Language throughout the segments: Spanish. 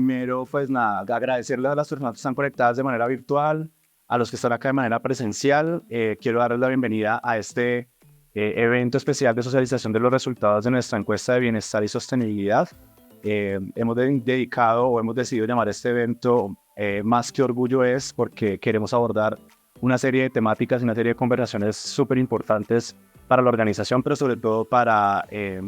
primero, pues nada, agradecerles a las personas que están conectadas de manera virtual, a los que están acá de manera presencial. Quiero darles la bienvenida a este evento especial de socialización de los resultados de nuestra encuesta de bienestar y sostenibilidad. Hemos dedicado o hemos decidido llamar este evento Más que Orgullo es, porque queremos abordar una serie de temáticas y una serie de conversaciones súper importantes para la organización, pero sobre todo para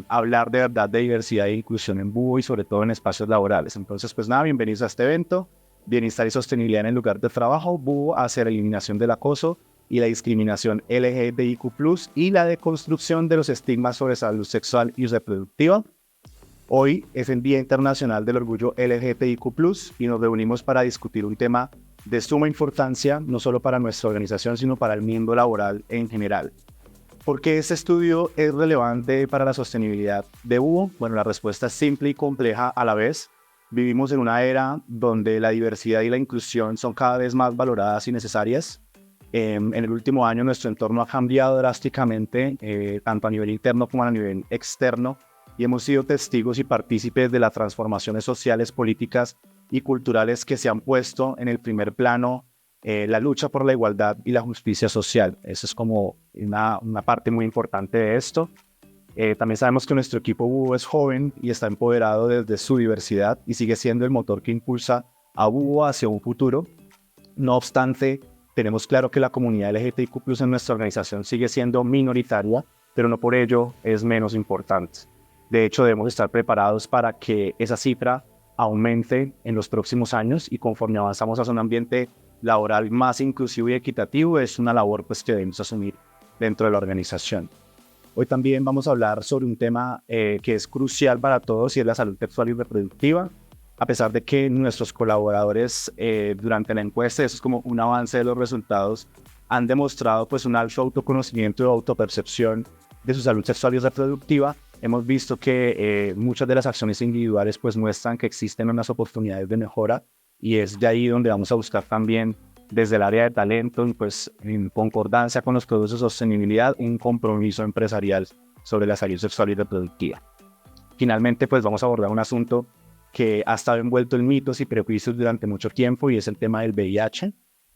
hablar de verdad de diversidad e inclusión en Búho y sobre todo en espacios laborales. Entonces, pues nada, bienvenidos a este evento, Bienestar y Sostenibilidad en el Lugar de Trabajo, Búho hacia la eliminación del acoso y la discriminación LGBTIQ+, y la deconstrucción de los estigmas sobre salud sexual y reproductiva. Hoy es el Día Internacional del Orgullo LGBTIQ+, y nos reunimos para discutir un tema de suma importancia, no solo para nuestra organización, sino para el mundo laboral en general. ¿Por qué este estudio es relevante para la sostenibilidad de Búho? Bueno, la respuesta es simple y compleja a la vez. Vivimos en una era donde la diversidad y la inclusión son cada vez más valoradas y necesarias. En el último año nuestro entorno ha cambiado drásticamente, tanto a nivel interno como a nivel externo, y hemos sido testigos y partícipes de las transformaciones sociales, políticas y culturales que se han puesto en el primer plano la lucha por la igualdad y la justicia social. Eso es como una parte muy importante de esto. También sabemos que nuestro equipo Búho es joven y está empoderado desde su diversidad y sigue siendo el motor que impulsa a Búho hacia un futuro. No obstante, tenemos claro que la comunidad LGBTIQ+ en nuestra organización sigue siendo minoritaria, pero no por ello es menos importante. De hecho, debemos estar preparados para que esa cifra aumente en los próximos años, y conforme avanzamos hacia un ambiente laboral más inclusivo y equitativo, es una labor pues, que debemos asumir dentro de la organización. Hoy también vamos a hablar sobre un tema que es crucial para todos, y es la salud sexual y reproductiva. A pesar de que nuestros colaboradores durante la encuesta, eso es como un avance de los resultados, han demostrado pues, un alto autoconocimiento y autopercepción de su salud sexual y reproductiva, hemos visto que muchas de las acciones individuales pues, muestran que existen unas oportunidades de mejora, y es de ahí donde vamos a buscar también desde el área de talento, pues en concordancia con los productos de sostenibilidad, un compromiso empresarial sobre la salud sexual y reproductiva. Finalmente, pues vamos a abordar un asunto que ha estado envuelto en mitos y prejuicios durante mucho tiempo, y es el tema del VIH.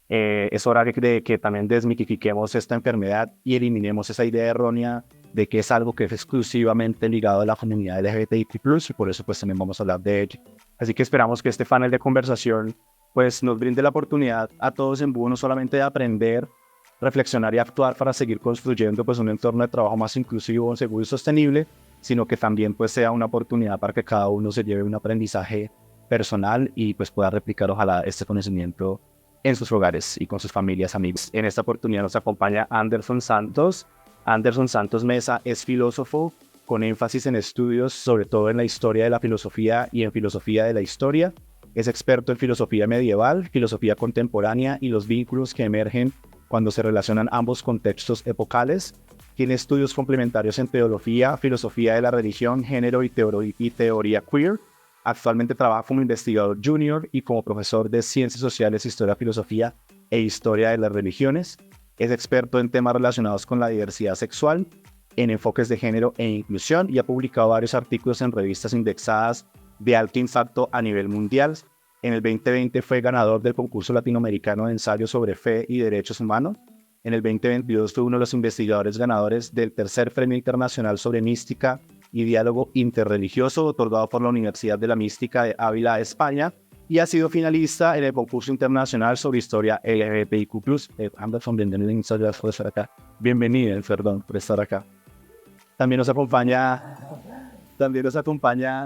Es hora de que también desmitifiquemos esta enfermedad y eliminemos esa idea errónea de que es algo que es exclusivamente ligado a la comunidad LGBTI+, y por eso pues también vamos a hablar de ello. Así que esperamos que este panel de conversación pues nos brinde la oportunidad a todos en Búho no solamente de aprender, reflexionar y actuar para seguir construyendo pues un entorno de trabajo más inclusivo, seguro y sostenible, sino que también pues sea una oportunidad para que cada uno se lleve un aprendizaje personal y pues pueda replicar ojalá este conocimiento en sus hogares y con sus familias, amigos. En esta oportunidad nos acompaña Anderson Santos. Anderson Santos Mesa es filósofo con énfasis en estudios sobre todo en la historia de la filosofía y en filosofía de la historia. Es experto en filosofía medieval, filosofía contemporánea y los vínculos que emergen cuando se relacionan ambos contextos epocales. Tiene estudios complementarios en teología, filosofía de la religión, género y teoría queer. Actualmente trabaja como investigador junior y como profesor de Ciencias Sociales, Historia, Filosofía e Historia de las Religiones. Es experto en temas relacionados con la diversidad sexual, en enfoques de género e inclusión, y ha publicado varios artículos en revistas indexadas de alto impacto a nivel mundial. En el 2020 fue ganador del concurso latinoamericano de ensayo sobre fe y derechos humanos. En el 2022 fue uno de los investigadores ganadores del tercer Premio Internacional sobre Mística y Diálogo Interreligioso, otorgado por la Universidad de la Mística de Ávila, España, y ha sido finalista en el concurso internacional sobre historia LGBTIQ+. Anderson, bienvenido por estar acá. Bienvenido, perdón, por estar acá. También nos acompaña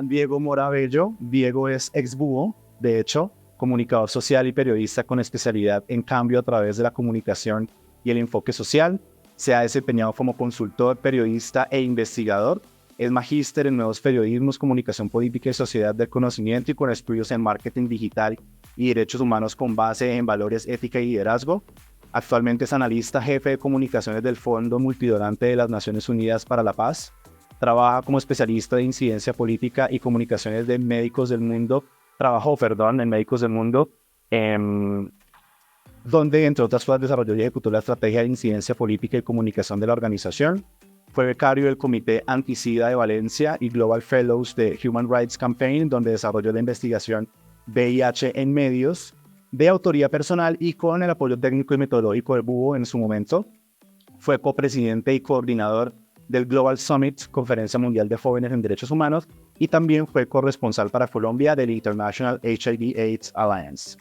Diego Morabello. Diego es ex Búho, de hecho, comunicador social y periodista con especialidad en cambio a través de la comunicación y el enfoque social. Se ha desempeñado como consultor, periodista e investigador. Es magíster en nuevos periodismos, comunicación política y sociedad del conocimiento, y con estudios en marketing digital y derechos humanos con base en valores, ética y liderazgo. Actualmente es analista jefe de comunicaciones del Fondo Multidonante de las Naciones Unidas para la Paz. Trabaja como especialista de incidencia política y comunicaciones de Médicos del Mundo. Trabajó, en Médicos del Mundo, donde, entre otras cosas, desarrolló y ejecutó la estrategia de incidencia política y comunicación de la organización. Fue becario del Comité Anti-Sida de Valencia y Global Fellows de Human Rights Campaign, donde desarrolló la investigación VIH en medios, de autoría personal y con el apoyo técnico y metodológico del Búho en su momento. Fue copresidente y coordinador del Global Summit, Conferencia Mundial de Jóvenes en Derechos Humanos, y también fue corresponsal para Colombia del International HIV/AIDS Alliance.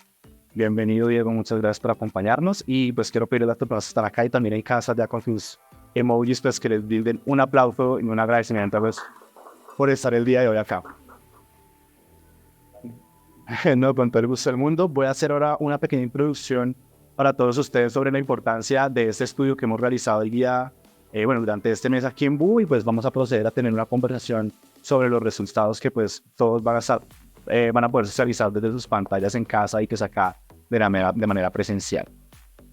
Bienvenido, Diego, muchas gracias por acompañarnos y pues quiero pedirle a las personas que están acá y también en casa ya con sus emojis, pues que les brinden un aplauso y un agradecimiento pues, por estar el día de hoy acá. No, con todo el gusto del mundo. Voy a hacer ahora una pequeña introducción para todos ustedes sobre la importancia de este estudio que hemos realizado el día, durante este mes aquí en Búho, y pues vamos a proceder a tener una conversación sobre los resultados que pues todos van a poder socializar desde sus pantallas en casa y que es acá de manera presencial.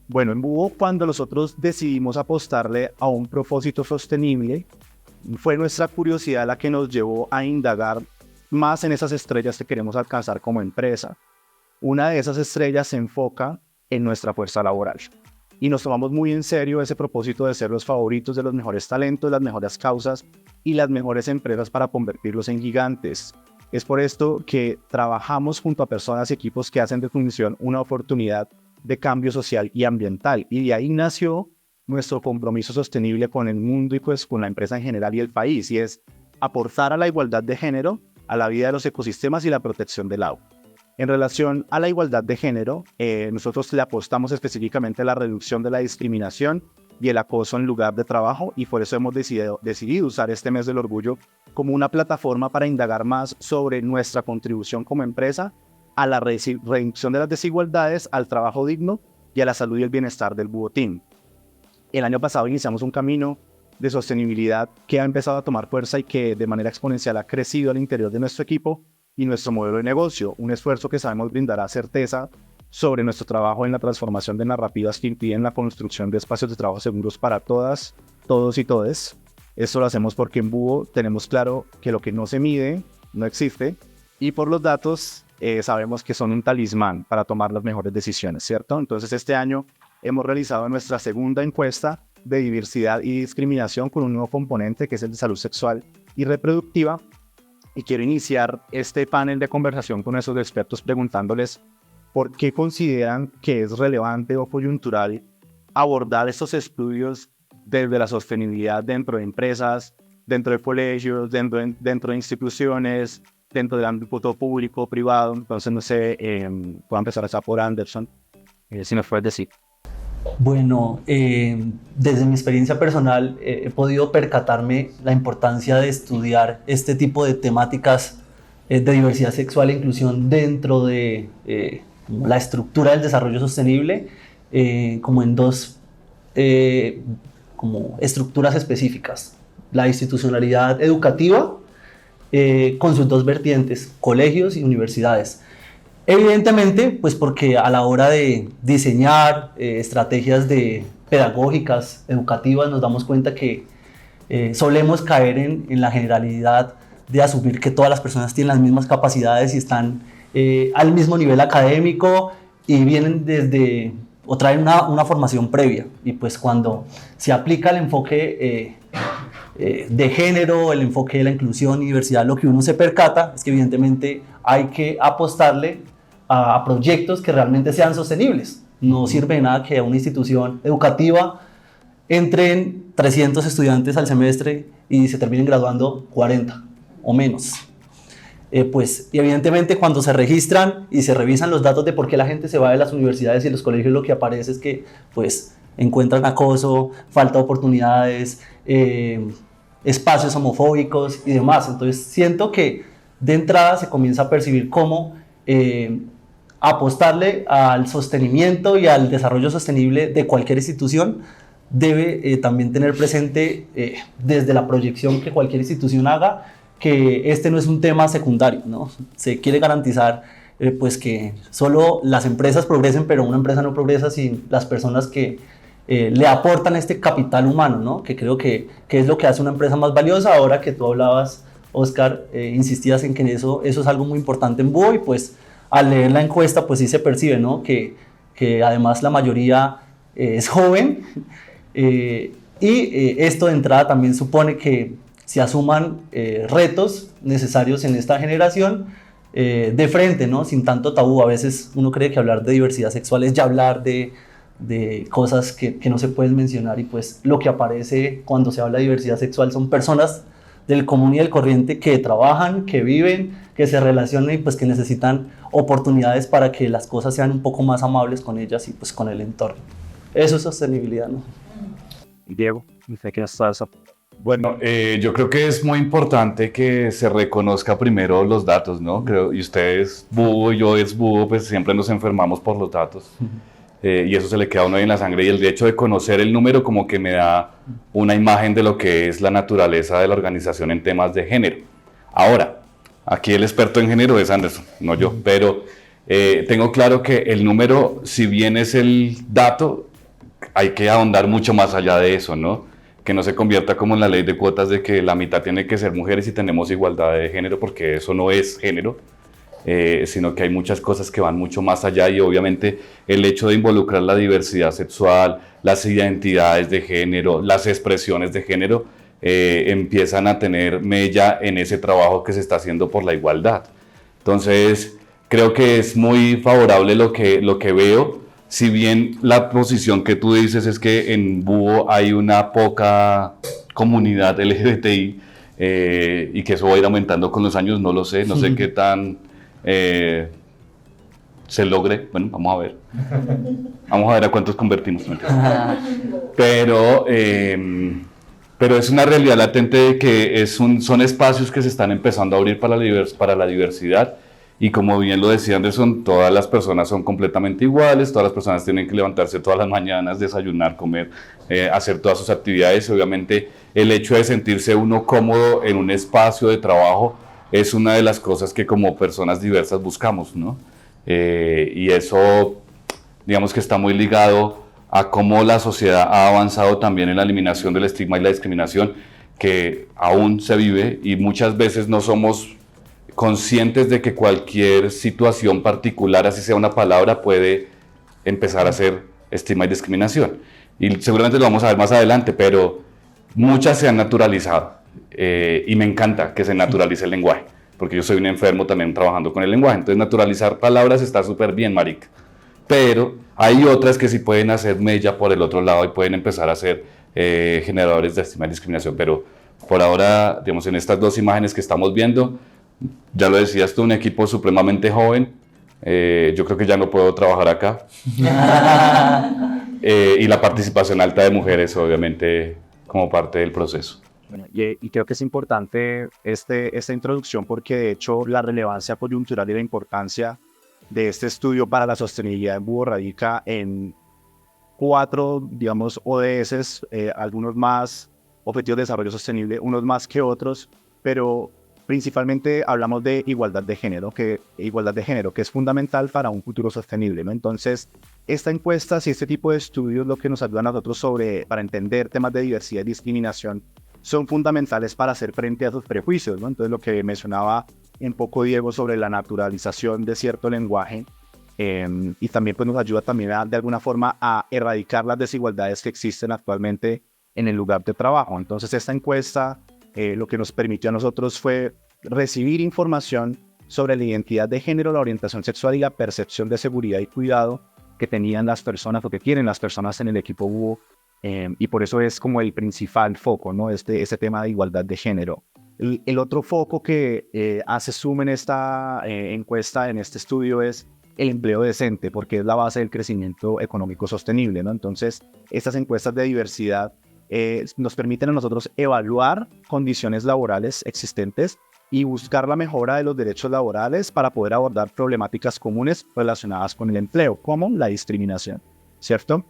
Bueno, en Búho, cuando nosotros decidimos apostarle a un propósito sostenible, fue nuestra curiosidad la que nos llevó a indagar más en esas estrellas que queremos alcanzar como empresa. Una de esas estrellas se enfoca en nuestra fuerza laboral. Y nos tomamos muy en serio ese propósito de ser los favoritos de los mejores talentos, las mejores causas y las mejores empresas para convertirlos en gigantes. Es por esto que trabajamos junto a personas y equipos que hacen de tu misión una oportunidad de cambio social y ambiental. Y de ahí nació nuestro compromiso sostenible con el mundo y pues con la empresa en general y el país. Y es aportar a la igualdad de género, a la vida de los ecosistemas y la protección del agua. En relación a la igualdad de género, nosotros le apostamos específicamente a la reducción de la discriminación y el acoso en lugar de trabajo, y por eso hemos decidido usar este mes del orgullo como una plataforma para indagar más sobre nuestra contribución como empresa a la reducción de las desigualdades, al trabajo digno y a la salud y el bienestar del Búho Team. El año pasado iniciamos un camino de sostenibilidad que ha empezado a tomar fuerza y que de manera exponencial ha crecido al interior de nuestro equipo y nuestro modelo de negocio, un esfuerzo que sabemos brindará certeza sobre nuestro trabajo en la transformación de narrativas que impiden la construcción de espacios de trabajo seguros para todas, todos y todes. Esto lo hacemos porque en Búho tenemos claro que lo que no se mide no existe, y por los datos sabemos que son un talismán para tomar las mejores decisiones, ¿cierto? Entonces este año hemos realizado nuestra segunda encuesta de diversidad y discriminación con un nuevo componente que es el de salud sexual y reproductiva, y quiero iniciar este panel de conversación con esos expertos preguntándoles por qué consideran que es relevante o coyuntural abordar estos estudios desde la sostenibilidad dentro de empresas, dentro de colegios, dentro de instituciones, dentro del ámbito público, privado. Entonces, no sé, puedo empezar a estar por Anderson, si nos puedes decir. Bueno, desde mi experiencia personal he podido percatarme la importancia de estudiar este tipo de temáticas de diversidad sexual e inclusión dentro de la estructura del desarrollo sostenible, como en dos como estructuras específicas. La institucionalidad educativa con sus dos vertientes, colegios y universidades. Evidentemente, pues porque a la hora de diseñar estrategias pedagógicas, educativas, nos damos cuenta que solemos caer en la generalidad de asumir que todas las personas tienen las mismas capacidades y están al mismo nivel académico y vienen desde o traen una formación previa. Y pues cuando se aplica el enfoque de género, el enfoque de la inclusión y diversidad, lo que uno se percata es que evidentemente hay que apostarle a proyectos que realmente sean sostenibles. No sirve de nada que a una institución educativa entren 300 estudiantes al semestre y se terminen graduando 40 o menos. Pues evidentemente cuando se registran y se revisan los datos de por qué la gente se va de las universidades y los colegios, lo que aparece es que pues encuentran acoso, falta de oportunidades, espacios homofóbicos y demás. Entonces siento que de entrada se comienza a percibir cómo apostarle al sostenimiento y al desarrollo sostenible de cualquier institución debe también tener presente desde la proyección que cualquier institución haga, que este no es un tema secundario, ¿no? Se quiere garantizar pues que solo las empresas progresen, pero una empresa no progresa sin las personas que le aportan este capital humano, ¿no? Que creo que es lo que hace una empresa más valiosa. Ahora que tú hablabas, Oscar, insistías en que eso es algo muy importante en Búho, y pues al leer la encuesta pues sí se percibe, ¿no? que además la mayoría es joven, y esto de entrada también supone que se asuman retos necesarios en esta generación de frente, ¿no? Sin tanto tabú. A veces uno cree que hablar de diversidad sexual es ya hablar de cosas que no se pueden mencionar, y pues lo que aparece cuando se habla de diversidad sexual son personas del común y del corriente que trabajan, que viven, que se relacionan y pues que necesitan oportunidades para que las cosas sean un poco más amables con ellas y pues con el entorno. Eso es sostenibilidad, ¿no? Diego, ¿usted qué está eso? Bueno, yo creo que es muy importante que se reconozca primero los datos, ¿no? Creo, y usted es búho, yo es búho, pues siempre nos enfermamos por los datos. Y eso se le queda a uno ahí en la sangre, y el hecho de conocer el número como que me da una imagen de lo que es la naturaleza de la organización en temas de género. Ahora, aquí el experto en género es Anderson, no yo, pero tengo claro que el número, si bien es el dato, hay que ahondar mucho más allá de eso, ¿no? Que no se convierta como en la ley de cuotas de que la mitad tiene que ser mujeres y tenemos igualdad de género, porque eso no es género. Sino que hay muchas cosas que van mucho más allá, y obviamente el hecho de involucrar la diversidad sexual, las identidades de género, las expresiones de género, empiezan a tener mella en ese trabajo que se está haciendo por la igualdad. Entonces, creo que es muy favorable lo que veo, si bien la posición que tú dices es que en Búho hay una poca comunidad LGBTI, y que eso va a ir aumentando con los años, no lo sé, no sé qué tan se logre. Bueno, vamos a ver. Vamos a ver a cuántos convertimos. Pero es una realidad latente de que son espacios que se están empezando a abrir para la diversidad. Y como bien lo decía Anderson, todas las personas son completamente iguales, todas las personas tienen que levantarse todas las mañanas, desayunar, comer, hacer todas sus actividades. Obviamente el hecho de sentirse uno cómodo en un espacio de trabajo es una de las cosas que como personas diversas buscamos, ¿no? Y eso, digamos que está muy ligado a cómo la sociedad ha avanzado también en la eliminación del estigma y la discriminación, que aún se vive, y muchas veces no somos conscientes de que cualquier situación particular, así sea una palabra, puede empezar a ser estigma y discriminación. Y seguramente lo vamos a ver más adelante, pero muchas se han naturalizado. Y me encanta que se naturalice el lenguaje, porque yo soy un enfermo también trabajando con el lenguaje. Entonces naturalizar palabras está súper bien, marica. Pero hay otras que sí pueden hacer mella por el otro lado y pueden empezar a ser generadores de estigma y discriminación. Pero por ahora, digamos, en estas dos imágenes que estamos viendo, ya lo decías tú, un equipo supremamente joven. Yo creo que ya no puedo trabajar acá. Y la participación alta de mujeres, obviamente, como parte del proceso. Bueno, y creo que es importante esta introducción, porque de hecho la relevancia coyuntural y la importancia de este estudio para la sostenibilidad en Búho radica en 4, digamos, ODS, algunos más objetivos de desarrollo sostenible, unos más que otros, pero principalmente hablamos de igualdad de género, que es fundamental para un futuro sostenible, ¿no? Entonces, esta encuesta y este tipo de estudios lo que nos ayudan a nosotros para entender temas de diversidad y discriminación son fundamentales para hacer frente a esos prejuicios, ¿no? Entonces, lo que mencionaba un poco Diego sobre la naturalización de cierto lenguaje, y también pues, nos ayuda también de alguna forma a erradicar las desigualdades que existen actualmente en el lugar de trabajo. Entonces, esta encuesta lo que nos permitió a nosotros fue recibir información sobre la identidad de género, la orientación sexual y la percepción de seguridad y cuidado que tenían las personas o que tienen las personas en el equipo Búho. Y por eso es como el principal foco, ¿no? Este tema de igualdad de género. El otro foco que hace zoom en esta encuesta, en este estudio, es el empleo decente, porque es la base del crecimiento económico sostenible, ¿no? Entonces, estas encuestas de diversidad nos permiten a nosotros evaluar condiciones laborales existentes y buscar la mejora de los derechos laborales para poder abordar problemáticas comunes relacionadas con el empleo, como la discriminación, ¿cierto?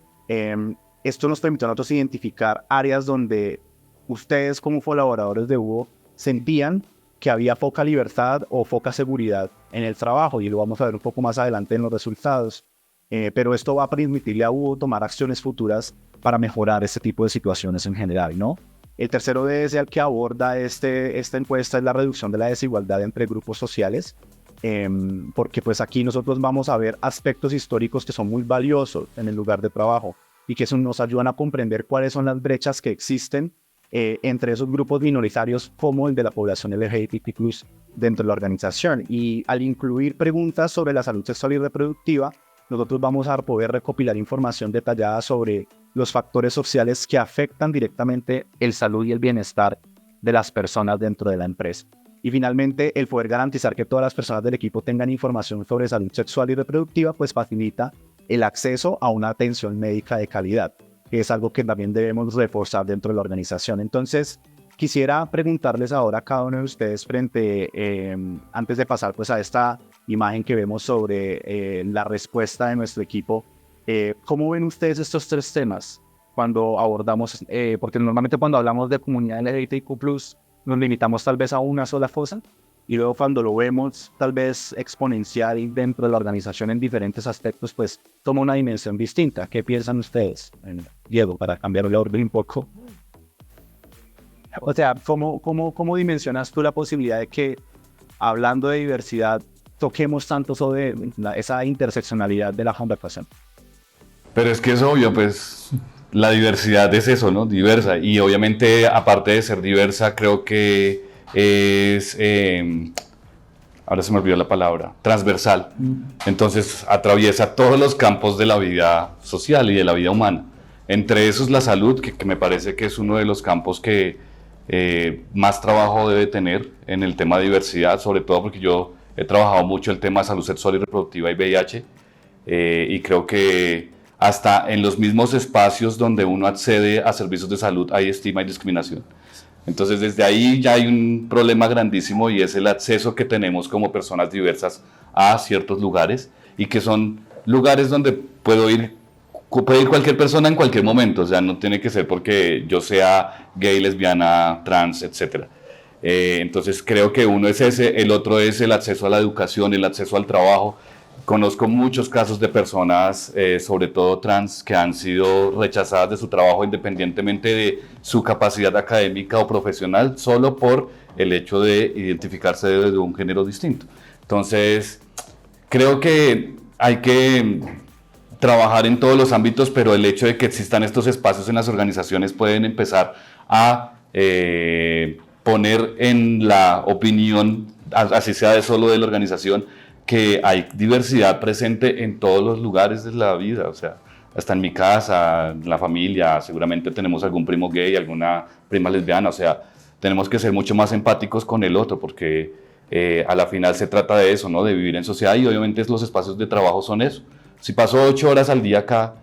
Esto nos permite a nosotros identificar áreas donde ustedes como colaboradores de Búho sentían que había poca libertad o poca seguridad en el trabajo, y lo vamos a ver un poco más adelante en los resultados. Pero esto va a permitirle a Búho tomar acciones futuras para mejorar este tipo de situaciones en general, ¿no? El tercero ODS al que aborda esta encuesta es la reducción de la desigualdad entre grupos sociales, porque pues aquí nosotros vamos a ver aspectos históricos que son muy valiosos en el lugar de trabajo y que nos ayudan a comprender cuáles son las brechas que existen entre esos grupos minoritarios como el de la población LGBTQ+ dentro de la organización. Y al incluir preguntas sobre la salud sexual y reproductiva, nosotros vamos a poder recopilar información detallada sobre los factores sociales que afectan directamente el salud y el bienestar de las personas dentro de la empresa. Y finalmente, el poder garantizar que todas las personas del equipo tengan información sobre salud sexual y reproductiva, pues facilita el acceso a una atención médica de calidad, que es algo que también debemos reforzar dentro de la organización. Entonces, quisiera preguntarles ahora a cada uno de ustedes antes de pasar pues a esta imagen que vemos sobre la respuesta de nuestro equipo, ¿cómo ven ustedes estos tres temas cuando abordamos, porque normalmente cuando hablamos de comunidad LGBTQ+, nos limitamos tal vez a una sola cosa, y luego cuando lo vemos tal vez exponencial dentro de la organización en diferentes aspectos, pues toma una dimensión distinta? ¿Qué piensan ustedes? Diego, para cambiar el orden un poco. O sea, ¿cómo dimensionas tú la posibilidad de que, hablando de diversidad, toquemos tanto sobre esa interseccionalidad de la conversación? Pero es que es obvio, pues la diversidad es eso, ¿no? Diversa. Y obviamente, aparte de ser diversa, creo que es, ahora se me olvidó la palabra, transversal. Entonces atraviesa todos los campos de la vida social y de la vida humana. Entre esos la salud, que me parece que es uno de los campos que más trabajo debe tener en el tema de diversidad, sobre todo porque yo he trabajado mucho el tema de salud sexual y reproductiva y VIH, y creo que hasta en los mismos espacios donde uno accede a servicios de salud hay estigma y discriminación. Entonces desde ahí ya hay un problema grandísimo, y es el acceso que tenemos como personas diversas a ciertos lugares, y que son lugares donde puede ir cualquier persona en cualquier momento. O sea, no tiene que ser porque yo sea gay, lesbiana, trans, etc. Entonces creo que uno es ese, el otro es el acceso a la educación, el acceso al trabajo. Conozco muchos casos de personas, sobre todo trans, que han sido rechazadas de su trabajo independientemente de su capacidad académica o profesional, solo por el hecho de identificarse de un género distinto. Entonces, creo que hay que trabajar en todos los ámbitos, pero el hecho de que existan estos espacios en las organizaciones pueden empezar a poner en la opinión, así sea de solo de la organización, que hay diversidad presente en todos los lugares de la vida. O sea, hasta en mi casa, en la familia, seguramente tenemos algún primo gay, alguna prima lesbiana. O sea, tenemos que ser mucho más empáticos con el otro, porque a la final se trata de eso, ¿no? De vivir en sociedad, y obviamente los espacios de trabajo son eso. Si paso 8 horas al día acá,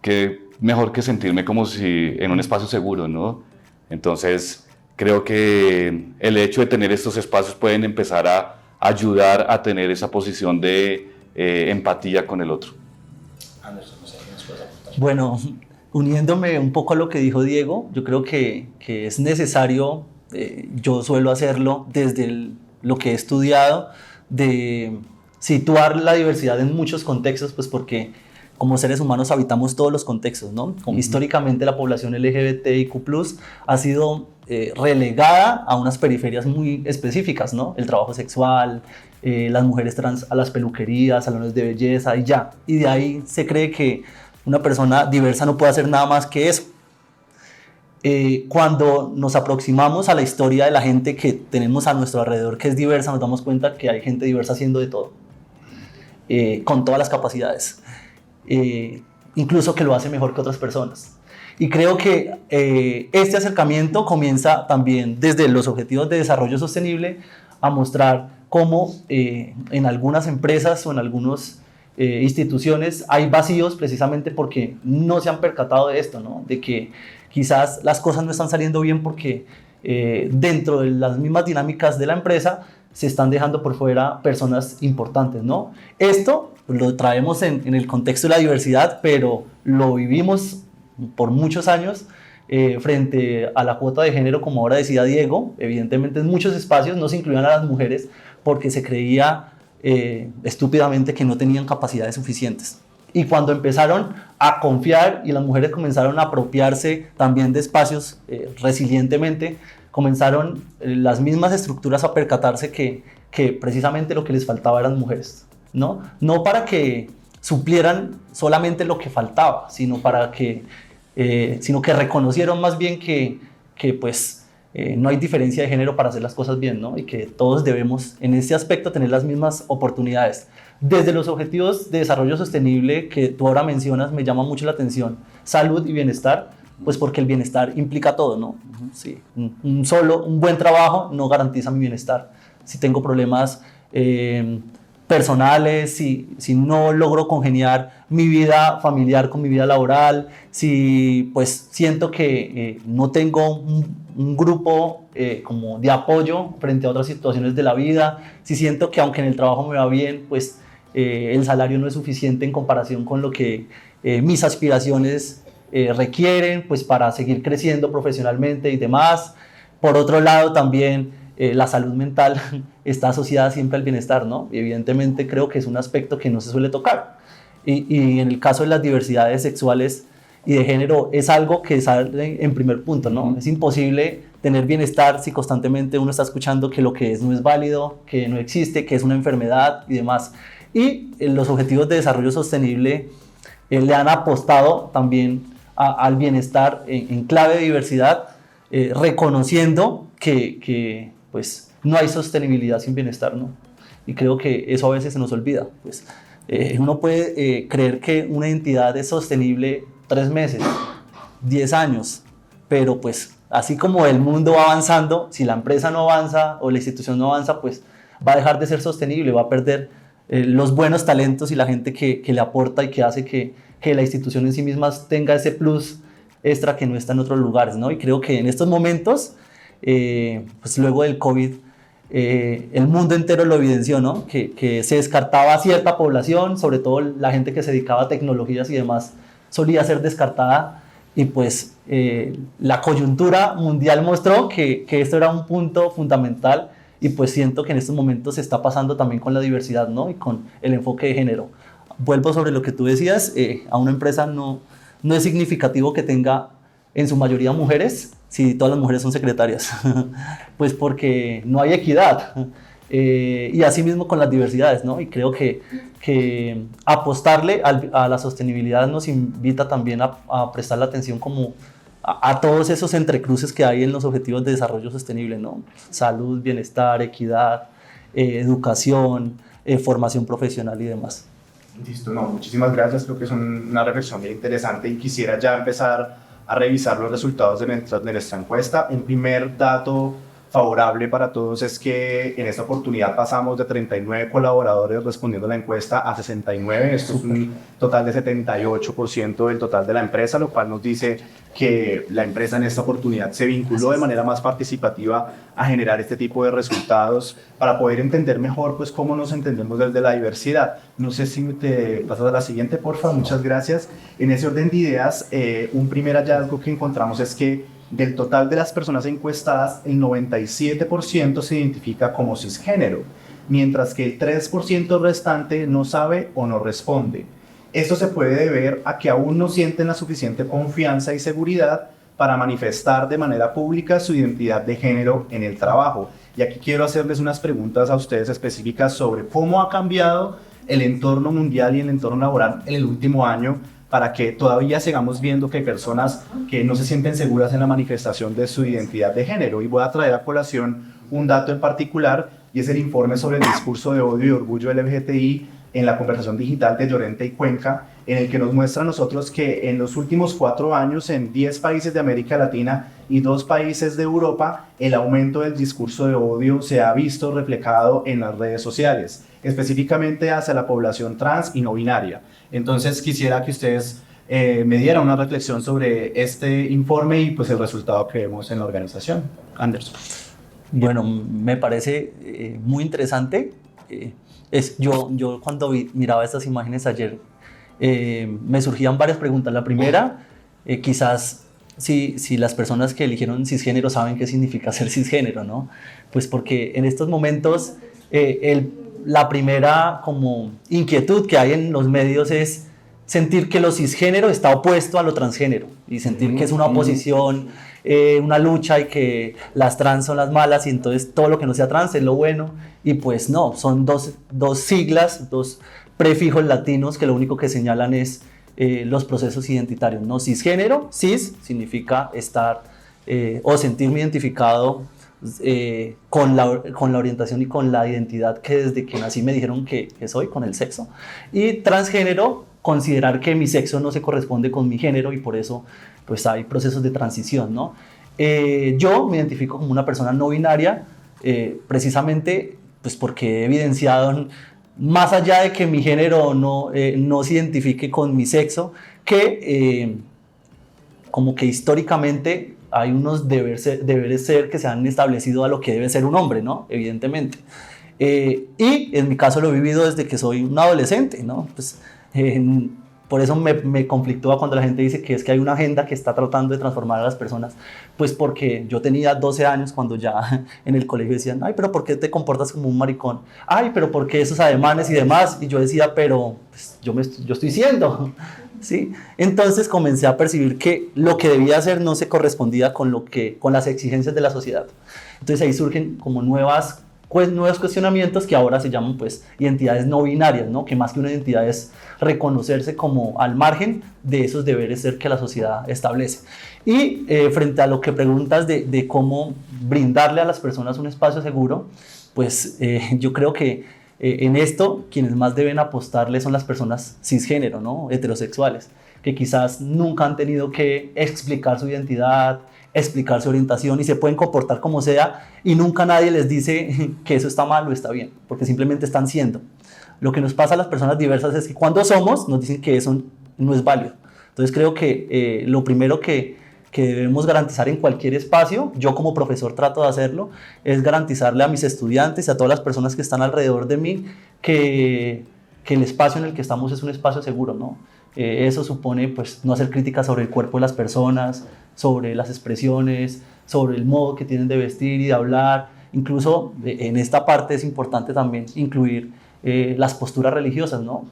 qué mejor que sentirme como si en un espacio seguro, ¿no? Entonces, creo que el hecho de tener estos espacios pueden empezar a ayudar a tener esa posición de empatía con el otro. Anderson, no sé qué nos puedes aportar. Bueno, uniéndome un poco a lo que dijo Diego, yo creo que es necesario, yo suelo hacerlo desde lo que he estudiado, de situar la diversidad en muchos contextos, pues porque como seres humanos habitamos todos los contextos, ¿no? Como históricamente la población LGBTIQ+ ha sido relegada a unas periferias muy específicas, ¿no? El trabajo sexual, las mujeres trans a las peluquerías, salones de belleza y ya. Y de ahí se cree que una persona diversa no puede hacer nada más que eso. Cuando nos aproximamos a la historia de la gente que tenemos a nuestro alrededor que es diversa, nos damos cuenta que hay gente diversa haciendo de todo, con todas las capacidades. Incluso que lo hace mejor que otras personas. Y creo que este acercamiento comienza también desde los Objetivos de Desarrollo Sostenible a mostrar cómo en algunas empresas o en algunas instituciones hay vacíos precisamente porque no se han percatado de esto, ¿no? De que quizás las cosas no están saliendo bien porque dentro de las mismas dinámicas de la empresa se están dejando por fuera personas importantes, ¿no? Esto lo traemos en el contexto de la diversidad, pero lo vivimos por muchos años frente a la cuota de género, como ahora decía Diego. Evidentemente en muchos espacios no se incluían a las mujeres porque se creía estúpidamente que no tenían capacidades suficientes. Y cuando empezaron a confiar y las mujeres comenzaron a apropiarse también de espacios resilientemente, comenzaron las mismas estructuras a percatarse que precisamente lo que les faltaba eran mujeres, ¿no? No para que suplieran solamente lo que faltaba, sino que reconocieron más bien que que pues no hay diferencia de género para hacer las cosas bien, ¿no? Y que todos debemos en este aspecto tener las mismas oportunidades. Desde los objetivos de desarrollo sostenible que tú ahora mencionas, me llama mucho la atención, salud y bienestar, pues porque el bienestar implica todo, ¿no? Sí, un buen trabajo no garantiza mi bienestar. Si tengo problemas personales, si no logro congeniar mi vida familiar con mi vida laboral, si pues siento que no tengo un grupo como de apoyo frente a otras situaciones de la vida, si siento que aunque en el trabajo me va bien, pues el salario no es suficiente en comparación con lo que mis aspiraciones requieren pues para seguir creciendo profesionalmente y demás. Por otro lado también la salud mental está asociada siempre al bienestar, ¿no? Y evidentemente creo que es un aspecto que no se suele tocar. Y en el caso de las diversidades sexuales y de género es algo que sale en primer punto, ¿no? Es imposible tener bienestar si constantemente uno está escuchando que lo que es no es válido, que no existe, que es una enfermedad y demás. Y los objetivos de desarrollo sostenible le han apostado también al bienestar en clave de diversidad, reconociendo que pues, no hay sostenibilidad sin bienestar, ¿no? Y creo que eso a veces se nos olvida. Pues, uno puede creer que una entidad es sostenible 3 meses, 10 años, pero pues así como el mundo va avanzando, si la empresa no avanza o la institución no avanza, pues va a dejar de ser sostenible, va a perder los buenos talentos y la gente que le aporta y que hace que la institución en sí misma tenga ese plus extra que no está en otros lugares, ¿no? Y creo que en estos momentos, pues luego del COVID, el mundo entero lo evidenció, ¿no? Que se descartaba cierta población, sobre todo la gente que se dedicaba a tecnologías y demás, solía ser descartada y pues la coyuntura mundial mostró que esto era un punto fundamental y pues siento que en estos momentos se está pasando también con la diversidad, ¿no? Y con el enfoque de género. Vuelvo sobre lo que tú decías, a una empresa no es significativo que tenga en su mayoría mujeres si todas las mujeres son secretarias, pues porque no hay equidad. Y así mismo con las diversidades, ¿no? Y creo que apostarle a la sostenibilidad nos invita también a prestarle atención como a todos esos entrecruces que hay en los objetivos de desarrollo sostenible, ¿no? Salud, bienestar, equidad, educación, formación profesional y demás. Listo, no, muchísimas gracias, creo que es una reflexión bien interesante y quisiera ya empezar a revisar los resultados de nuestra encuesta. Un primer dato favorable para todos es que en esta oportunidad pasamos de 39 colaboradores respondiendo a la encuesta a 69, esto es un total de 78% del total de la empresa, lo cual nos dice que la empresa en esta oportunidad se vinculó de manera más participativa a generar este tipo de resultados para poder entender mejor pues cómo nos entendemos desde la diversidad. No sé si te pasas a la siguiente, por favor, muchas gracias. En ese orden de ideas, un primer hallazgo que encontramos es que del total de las personas encuestadas, el 97% se identifica como cisgénero, mientras que el 3% restante no sabe o no responde. Esto se puede deber a que aún no sienten la suficiente confianza y seguridad para manifestar de manera pública su identidad de género en el trabajo. Y aquí quiero hacerles unas preguntas a ustedes específicas sobre cómo ha cambiado el entorno mundial y el entorno laboral en el último año para que todavía sigamos viendo que hay personas que no se sienten seguras en la manifestación de su identidad de género. Y voy a traer a colación un dato en particular, y es el informe sobre el discurso de odio y orgullo LGBTI en la conversación digital de Llorente y Cuenca, en el que nos muestra a nosotros que en los últimos 4 años, en 10 países de América Latina y 2 países de Europa, el aumento del discurso de odio se ha visto reflejado en las redes sociales, específicamente hacia la población trans y no binaria. Entonces quisiera que ustedes me dieran una reflexión sobre este informe y pues el resultado que vemos en la organización. Anderson. Bueno, me parece muy interesante. Yo cuando miraba estas imágenes ayer, me surgían varias preguntas. La primera, quizás si las personas que eligieron cisgénero saben qué significa ser cisgénero, ¿no? Pues porque en estos momentos la primera como inquietud que hay en los medios es sentir que lo cisgénero está opuesto a lo transgénero y sentir que es una oposición, una lucha y que las trans son las malas y entonces todo lo que no sea trans es lo bueno, y pues no, son dos siglas, 2 prefijos latinos que lo único que señalan es los procesos identitarios, ¿no? Cisgénero, cis significa estar o sentirme identificado con la orientación y con la identidad que desde que nací me dijeron que soy, con el sexo. Y transgénero, considerar que mi sexo no se corresponde con mi género y por eso pues hay procesos de transición, ¿no? Yo me identifico como una persona no binaria, precisamente pues porque he evidenciado, más allá de que mi género no se identifique con mi sexo, que como que históricamente hay unos deberes ser que se han establecido a lo que debe ser un hombre, ¿no? Evidentemente. Y en mi caso lo he vivido desde que soy un adolescente, ¿no? Pues, por eso me conflictúa cuando la gente dice que es que hay una agenda que está tratando de transformar a las personas, pues porque yo tenía 12 años cuando ya en el colegio decían, ay, pero ¿por qué te comportas como un maricón? Ay, pero ¿por qué esos ademanes y demás? Y yo decía, pero pues, yo estoy siendo, ¿sí? Entonces comencé a percibir que lo que debía hacer no se correspondía con las exigencias de la sociedad. Entonces ahí surgen como nuevos cuestionamientos que ahora se llaman pues identidades no binarias, ¿no? Que más que una identidad es reconocerse como al margen de esos deberes ser que la sociedad establece. Y frente a lo que preguntas de cómo brindarle a las personas un espacio seguro, pues yo creo que en esto quienes más deben apostarle son las personas cisgénero, ¿no? Heterosexuales, que quizás nunca han tenido que explicar su identidad, explicar su orientación y se pueden comportar como sea y nunca nadie les dice que eso está mal o está bien, porque simplemente están siendo. Lo que nos pasa a las personas diversas es que cuando somos nos dicen que eso no es válido. Entonces creo que lo primero que debemos garantizar en cualquier espacio, yo como profesor trato de hacerlo, es garantizarle a mis estudiantes y a todas las personas que están alrededor de mí que el espacio en el que estamos es un espacio seguro, ¿no? Eso supone pues, no hacer críticas sobre el cuerpo de las personas, sobre las expresiones, sobre el modo que tienen de vestir y de hablar. Incluso en esta parte es importante también incluir las posturas religiosas, ¿no?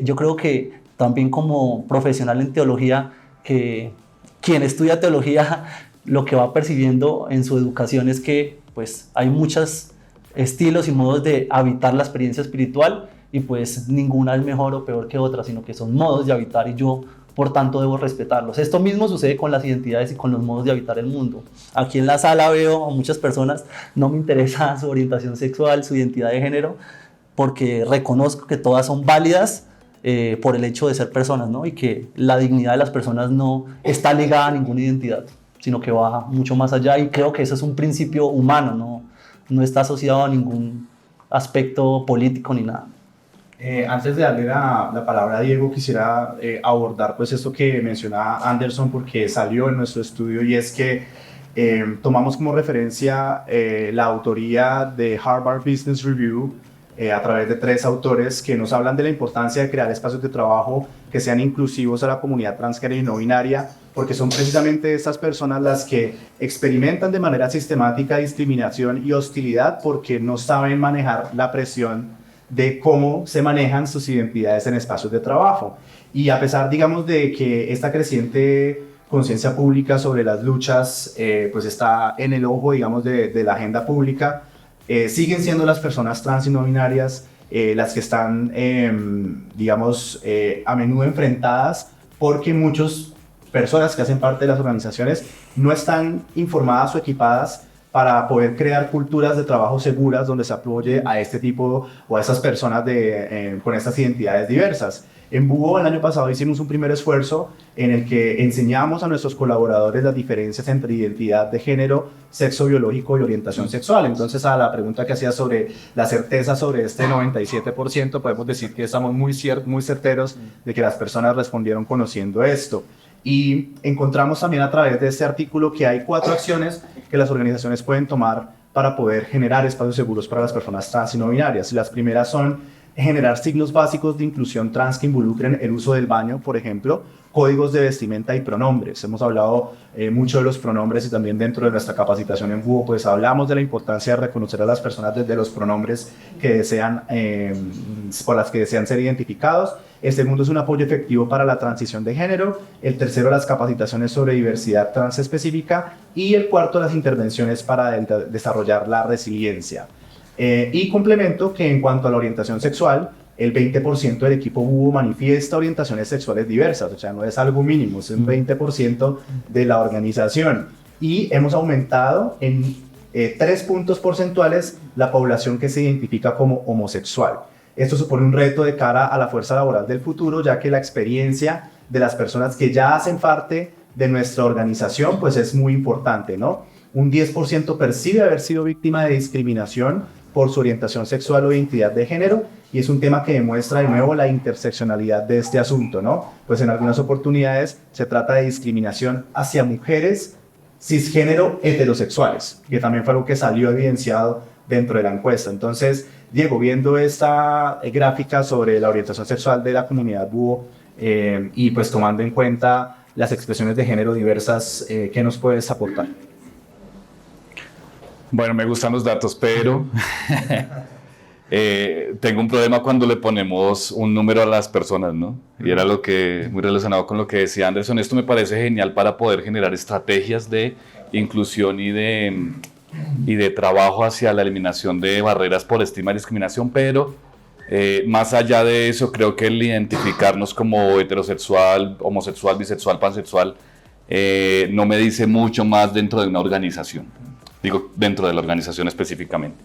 Yo creo que también como profesional en teología, que quien estudia teología lo que va percibiendo en su educación es que pues, hay muchos estilos y modos de habitar la experiencia espiritual y pues ninguna es mejor o peor que otra, sino que son modos de habitar y yo por tanto debo respetarlos. Esto mismo sucede con las identidades y con los modos de habitar el mundo. Aquí en la sala veo a muchas personas, no me interesa su orientación sexual, su identidad de género, porque reconozco que todas son válidas por el hecho de ser personas, ¿no? Y que la dignidad de las personas no está ligada a ninguna identidad, sino que va mucho más allá y creo que eso es un principio humano, no está asociado a ningún aspecto político ni nada. Antes de darle la palabra a Diego, quisiera abordar pues esto que mencionaba Anderson porque salió en nuestro estudio y es que tomamos como referencia la autoría de Harvard Business Review a través de 3 autores que nos hablan de la importancia de crear espacios de trabajo que sean inclusivos a la comunidad transgénero y no binaria, porque son precisamente estas personas las que experimentan de manera sistemática discriminación y hostilidad porque no saben manejar la presión de cómo se manejan sus identidades en espacios de trabajo. Y a pesar, digamos, de que esta creciente conciencia pública sobre las luchas pues está en el ojo, digamos, de la agenda pública, siguen siendo las personas trans y no binarias las que están, digamos, a menudo enfrentadas porque muchas personas que hacen parte de las organizaciones no están informadas o equipadas para poder crear culturas de trabajo seguras donde se apoye a este tipo o a estas personas con estas identidades diversas. En Búho el año pasado hicimos un primer esfuerzo en el que enseñamos a nuestros colaboradores las diferencias entre identidad de género, sexo biológico y orientación sexual. Entonces a la pregunta que hacía sobre la certeza sobre este 97%, podemos decir que estamos muy certeros de que las personas respondieron conociendo esto. Y encontramos también a través de este artículo que hay 4 acciones que las organizaciones pueden tomar para poder generar espacios seguros para las personas trans y no binarias. Las primeras son generar signos básicos de inclusión trans que involucren el uso del baño, por ejemplo, códigos de vestimenta y pronombres. Hemos hablado mucho de los pronombres y también dentro de nuestra capacitación en Búho, pues hablamos de la importancia de reconocer a las personas desde los pronombres que desean, por las que desean ser identificados. El segundo es un apoyo efectivo para la transición de género. El tercero, las capacitaciones sobre diversidad trans específica. Y el cuarto, las intervenciones para desarrollar la resiliencia. Y complemento que en cuanto a la orientación sexual, el 20% del equipo Búho manifiesta orientaciones sexuales diversas, o sea, no es algo mínimo, es un 20% de la organización. y hemos aumentado en 3 puntos porcentuales la población que se identifica como homosexual. Esto supone un reto de cara a la fuerza laboral del futuro, ya que la experiencia de las personas que ya hacen parte de nuestra organización pues es muy importante, ¿no? Un 10% percibe haber sido víctima de discriminación por su orientación sexual o identidad de género, y es un tema que demuestra de nuevo la interseccionalidad de este asunto, ¿no? Pues en algunas oportunidades se trata de discriminación hacia mujeres cisgénero heterosexuales, que también fue algo que salió evidenciado dentro de la encuesta. Entonces, Diego, viendo esta gráfica sobre la orientación sexual de la comunidad búho y pues tomando en cuenta las expresiones de género diversas, ¿qué nos puedes aportar? Bueno, me gustan los datos, pero tengo un problema cuando le ponemos un número a las personas, ¿no? Y era lo que, muy relacionado con lo que decía Anderson. Esto me parece genial para poder generar estrategias de inclusión y de trabajo hacia la eliminación de barreras por estigma y discriminación, pero más allá de eso, creo que el identificarnos como heterosexual, homosexual, bisexual, pansexual, no me dice mucho más dentro de una organización. Digo, dentro de la organización específicamente.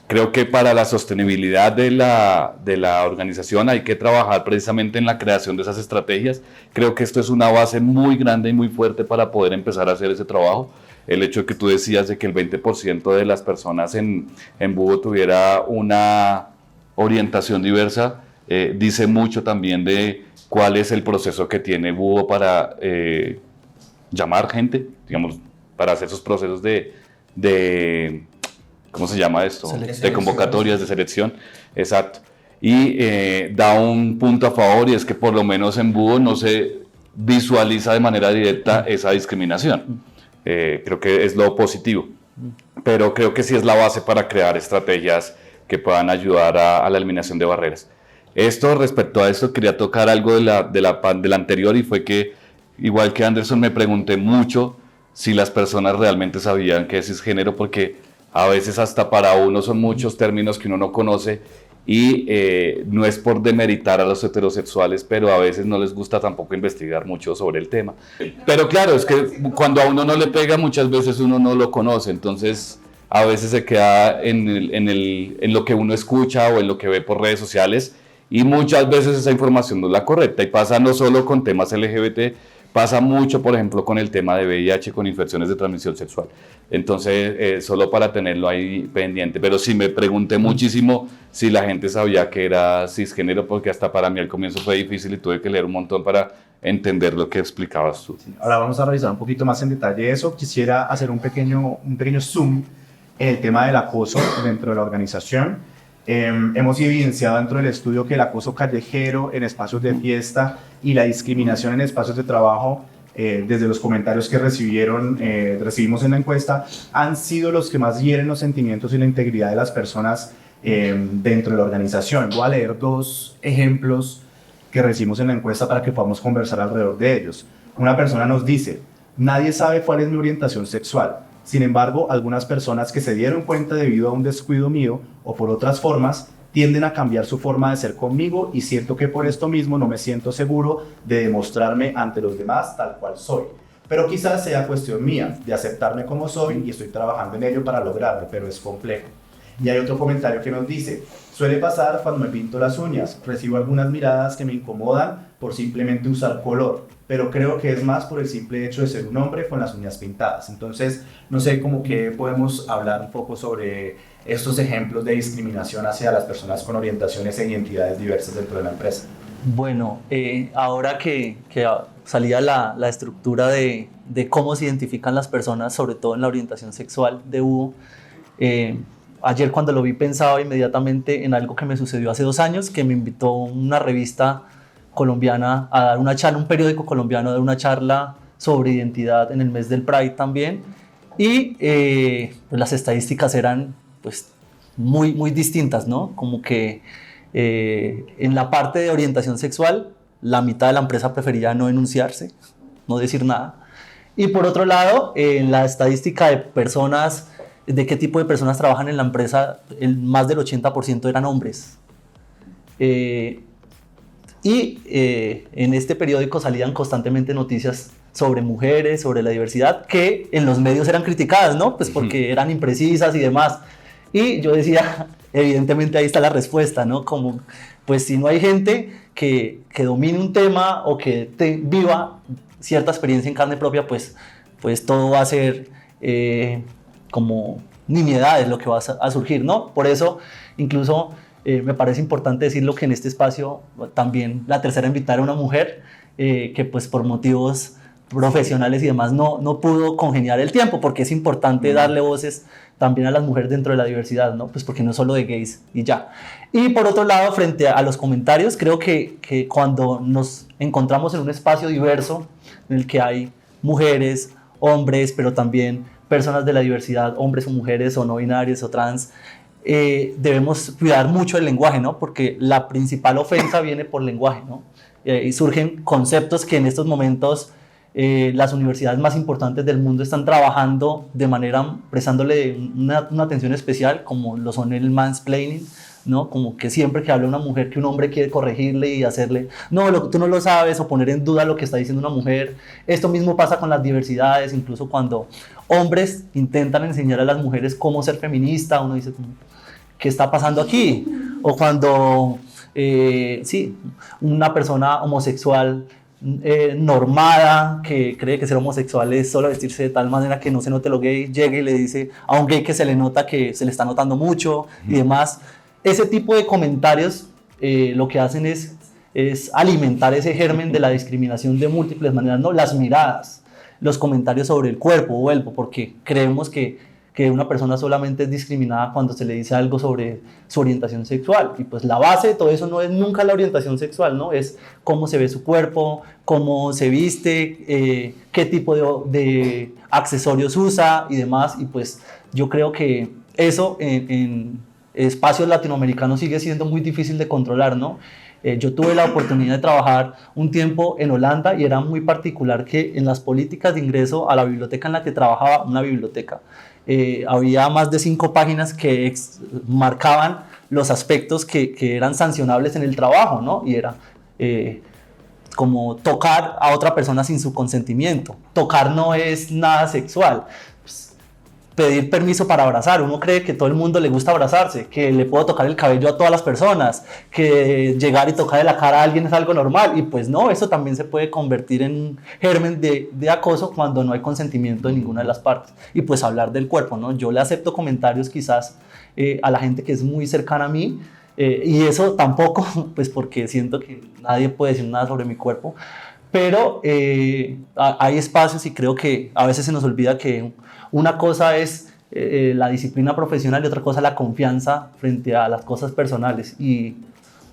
Creo que para la sostenibilidad de la organización hay que trabajar precisamente en la creación de esas estrategias. Creo que esto es una base muy grande y muy fuerte para poder empezar a hacer ese trabajo. El hecho que tú decías de que el 20% de las personas en Búho tuviera una orientación diversa, dice mucho también de cuál es el proceso que tiene Búho para llamar gente, digamos, para hacer esos procesos de ¿cómo se llama esto? Selección. De convocatorias, de selección, exacto. Y da un punto a favor, y es que por lo menos en Búho no se visualiza de manera directa esa discriminación. Creo que es lo positivo, pero creo que sí es la base para crear estrategias que puedan ayudar a la eliminación de barreras. Respecto a esto, quería tocar algo de la anterior, y fue que, igual que Anderson, me pregunté mucho si las personas realmente sabían qué es cisgénero, porque a veces hasta para uno son muchos términos que uno no conoce, y no es por demeritar a los heterosexuales, pero a veces no les gusta tampoco investigar mucho sobre el tema. Pero claro, es que cuando a uno no le pega, muchas veces uno no lo conoce, entonces a veces se queda en lo que uno escucha o en lo que ve por redes sociales, y muchas veces esa información no es la correcta, y pasa no solo con temas LGBT, pasa mucho, por ejemplo, con el tema de VIH, con infecciones de transmisión sexual. Entonces, solo para tenerlo ahí pendiente. Pero sí me pregunté muchísimo si la gente sabía que era cisgénero, porque hasta para mí al comienzo fue difícil y tuve que leer un montón para entender lo que explicabas tú. Ahora vamos a revisar un poquito más en detalle eso. Quisiera hacer un pequeño zoom en el tema del acoso dentro de la organización. Hemos evidenciado dentro del estudio que el acoso callejero en espacios de fiesta y la discriminación en espacios de trabajo, desde los comentarios que recibimos en la encuesta, han sido los que más hieren los sentimientos y la integridad de las personas dentro de la organización. Voy a leer 2 ejemplos que recibimos en la encuesta para que podamos conversar alrededor de ellos. Una persona nos dice: nadie sabe cuál es mi orientación sexual. Sin embargo, algunas personas que se dieron cuenta debido a un descuido mío o por otras formas, tienden a cambiar su forma de ser conmigo, y siento que por esto mismo no me siento seguro de demostrarme ante los demás tal cual soy. Pero quizás sea cuestión mía de aceptarme como soy, y estoy trabajando en ello para lograrlo, pero es complejo. Y hay otro comentario que nos dice: suele pasar cuando me pinto las uñas, recibo algunas miradas que me incomodan por simplemente usar color, pero creo que es más por el simple hecho de ser un hombre con las uñas pintadas. Entonces, no sé, como que podemos hablar un poco sobre estos ejemplos de discriminación hacia las personas con orientaciones e identidades diversas dentro de la empresa. Bueno, ahora que salía la estructura de cómo se identifican las personas, sobre todo en la orientación sexual de Búho, ayer cuando lo vi pensaba inmediatamente en algo que me sucedió hace 2 años, que me invitó una revista colombiana a dar una charla, un periódico colombiano a dar una charla sobre identidad en el mes del Pride también, y pues las estadísticas eran pues muy distintas, ¿no? Como que en la parte de orientación sexual, la mitad de la empresa prefería no enunciarse, no decir nada, y por otro lado, en la estadística de personas, de qué tipo de personas trabajan en la empresa, más del 80% eran hombres. En este periódico salían constantemente noticias sobre mujeres, sobre la diversidad, que en los medios eran criticadas, ¿no? Pues porque eran imprecisas y demás. Y yo decía, evidentemente ahí está la respuesta, ¿no? Como, pues si no hay gente que domine un tema o que viva cierta experiencia en carne propia, pues todo va a ser como nimiedades lo que va a surgir, ¿no? Por eso, incluso me parece importante decirlo que en este espacio también la tercera invitada era una mujer que pues por motivos profesionales y demás no pudo congeniar el tiempo, porque es importante darle voces también a las mujeres dentro de la diversidad, ¿no? Pues porque no es solo de gays y ya. Y por otro lado, frente a los comentarios, creo que cuando nos encontramos en un espacio diverso en el que hay mujeres, hombres, pero también personas de la diversidad, hombres o mujeres o no binarios o trans, debemos cuidar mucho el lenguaje, ¿no? Porque la principal ofensa viene por lenguaje, ¿no? Y surgen conceptos que en estos momentos las universidades más importantes del mundo están trabajando de manera, prestándole una atención especial, como lo son el mansplaining, ¿no? Como que siempre que habla una mujer, que un hombre quiere corregirle y hacerle, no, tú no lo sabes, o poner en duda lo que está diciendo una mujer. Esto mismo pasa con las diversidades, incluso cuando hombres intentan enseñar a las mujeres cómo ser feminista, uno dice, ¿qué está pasando aquí? O cuando, sí, una persona homosexual normada, que cree que ser homosexual es solo vestirse de tal manera que no se note lo gay, llega y le dice a un gay que se le nota que se le está notando mucho y demás. Ese tipo de comentarios lo que hacen es alimentar ese germen de la discriminación de múltiples maneras, ¿no? Las miradas, los comentarios sobre el cuerpo, vuelvo, porque creemos que una persona solamente es discriminada cuando se le dice algo sobre su orientación sexual, y pues la base de todo eso no es nunca la orientación sexual, ¿no? Es cómo se ve su cuerpo, cómo se viste, qué tipo de accesorios usa y demás, y pues yo creo que eso en espacios latinoamericanos sigue siendo muy difícil de controlar, ¿no? Yo tuve la oportunidad de trabajar un tiempo en Holanda y era muy particular que en las políticas de ingreso a la biblioteca en la que trabajaba, una biblioteca, había más de 5 páginas que marcaban los aspectos que eran sancionables en el trabajo, ¿no? Y era como tocar a otra persona sin su consentimiento. Tocar no es nada sexual. Pedir permiso para abrazar, uno cree que todo el mundo le gusta abrazarse, que le puedo tocar el cabello a todas las personas, que llegar y tocarle la cara a alguien es algo normal, y pues no, eso también se puede convertir en un germen de acoso cuando no hay consentimiento de ninguna de las partes. Y pues hablar del cuerpo, ¿no? Yo le acepto comentarios quizás a la gente que es muy cercana a mí, y eso tampoco, pues porque siento que nadie puede decir nada sobre mi cuerpo, pero hay espacios y creo que a veces se nos olvida que una cosa es la disciplina profesional y otra cosa la confianza frente a las cosas personales, y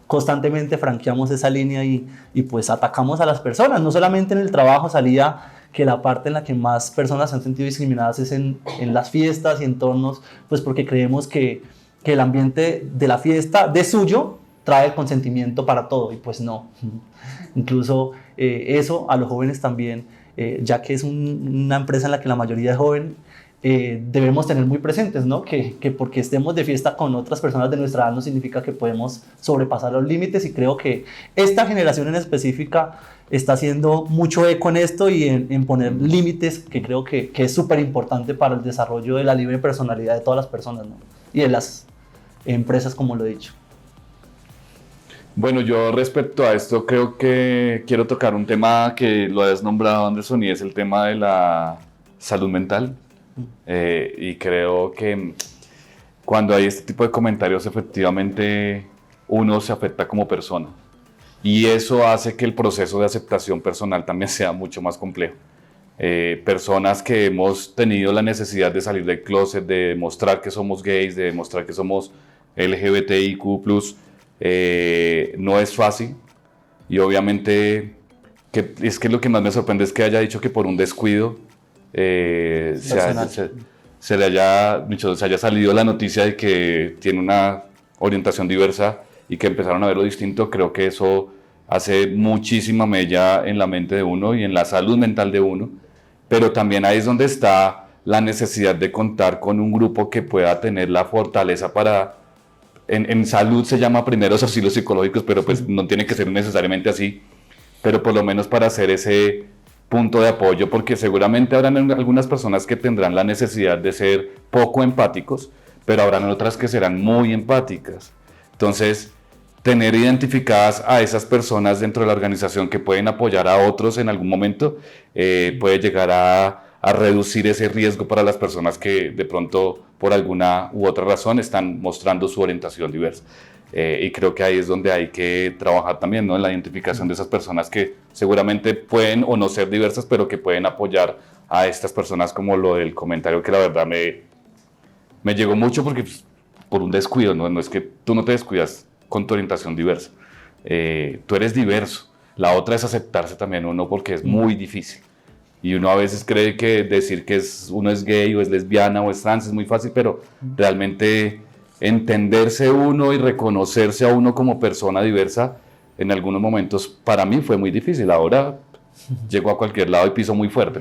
constantemente franqueamos esa línea y pues atacamos a las personas. No solamente en el trabajo, salía que la parte en la que más personas se han sentido discriminadas es en las fiestas y entornos, pues porque creemos que el ambiente de la fiesta de suyo trae el consentimiento para todo, y pues no. Incluso eso a los jóvenes también, ya que es una empresa en la que la mayoría es joven, debemos tener muy presentes, ¿no? Que porque estemos de fiesta con otras personas de nuestra edad no significa que podemos sobrepasar los límites, y creo que esta generación en específica está haciendo mucho eco en esto y en poner límites, que creo que es súper importante para el desarrollo de la libre personalidad de todas las personas, ¿no? Y de las empresas, como lo he dicho. Bueno, yo respecto a esto creo que quiero tocar un tema que lo has nombrado, Anderson, y es el tema de la salud mental. Y creo que cuando hay este tipo de comentarios, efectivamente uno se afecta como persona, y eso hace que el proceso de aceptación personal también sea mucho más complejo. Personas que hemos tenido la necesidad de salir del closet, de demostrar que somos gays, de demostrar que somos LGBTIQ+, no es fácil, y obviamente es que lo que más me sorprende es que haya dicho que por un descuido se le haya salido la noticia de que tiene una orientación diversa y que empezaron a verlo distinto. Creo que eso hace muchísima mella en la mente de uno y en la salud mental de uno, pero también ahí es donde está la necesidad de contar con un grupo que pueda tener la fortaleza para, en salud se llama primeros auxilios psicológicos, pero pues no tiene que ser necesariamente así, pero por lo menos para hacer ese punto de apoyo, porque seguramente habrán algunas personas que tendrán la necesidad de ser poco empáticos, pero habrán otras que serán muy empáticas. Entonces, tener identificadas a esas personas dentro de la organización que pueden apoyar a otros en algún momento puede llegar a reducir ese riesgo para las personas que de pronto por alguna u otra razón están mostrando su orientación diversa. Y creo que ahí es donde hay que trabajar también, ¿no? En la identificación de esas personas que seguramente pueden o no ser diversas, pero que pueden apoyar a estas personas, como lo del comentario que la verdad me llegó mucho porque pues, por un descuido, ¿no? No es que tú no te descuidas con tu orientación diversa, tú eres diverso. La otra es aceptarse también uno porque es muy difícil. Y uno a veces cree que decir que uno es gay o es lesbiana o es trans es muy fácil, pero realmente entenderse uno y reconocerse a uno como persona diversa en algunos momentos para mí fue muy difícil. Ahora llego a cualquier lado y piso muy fuerte,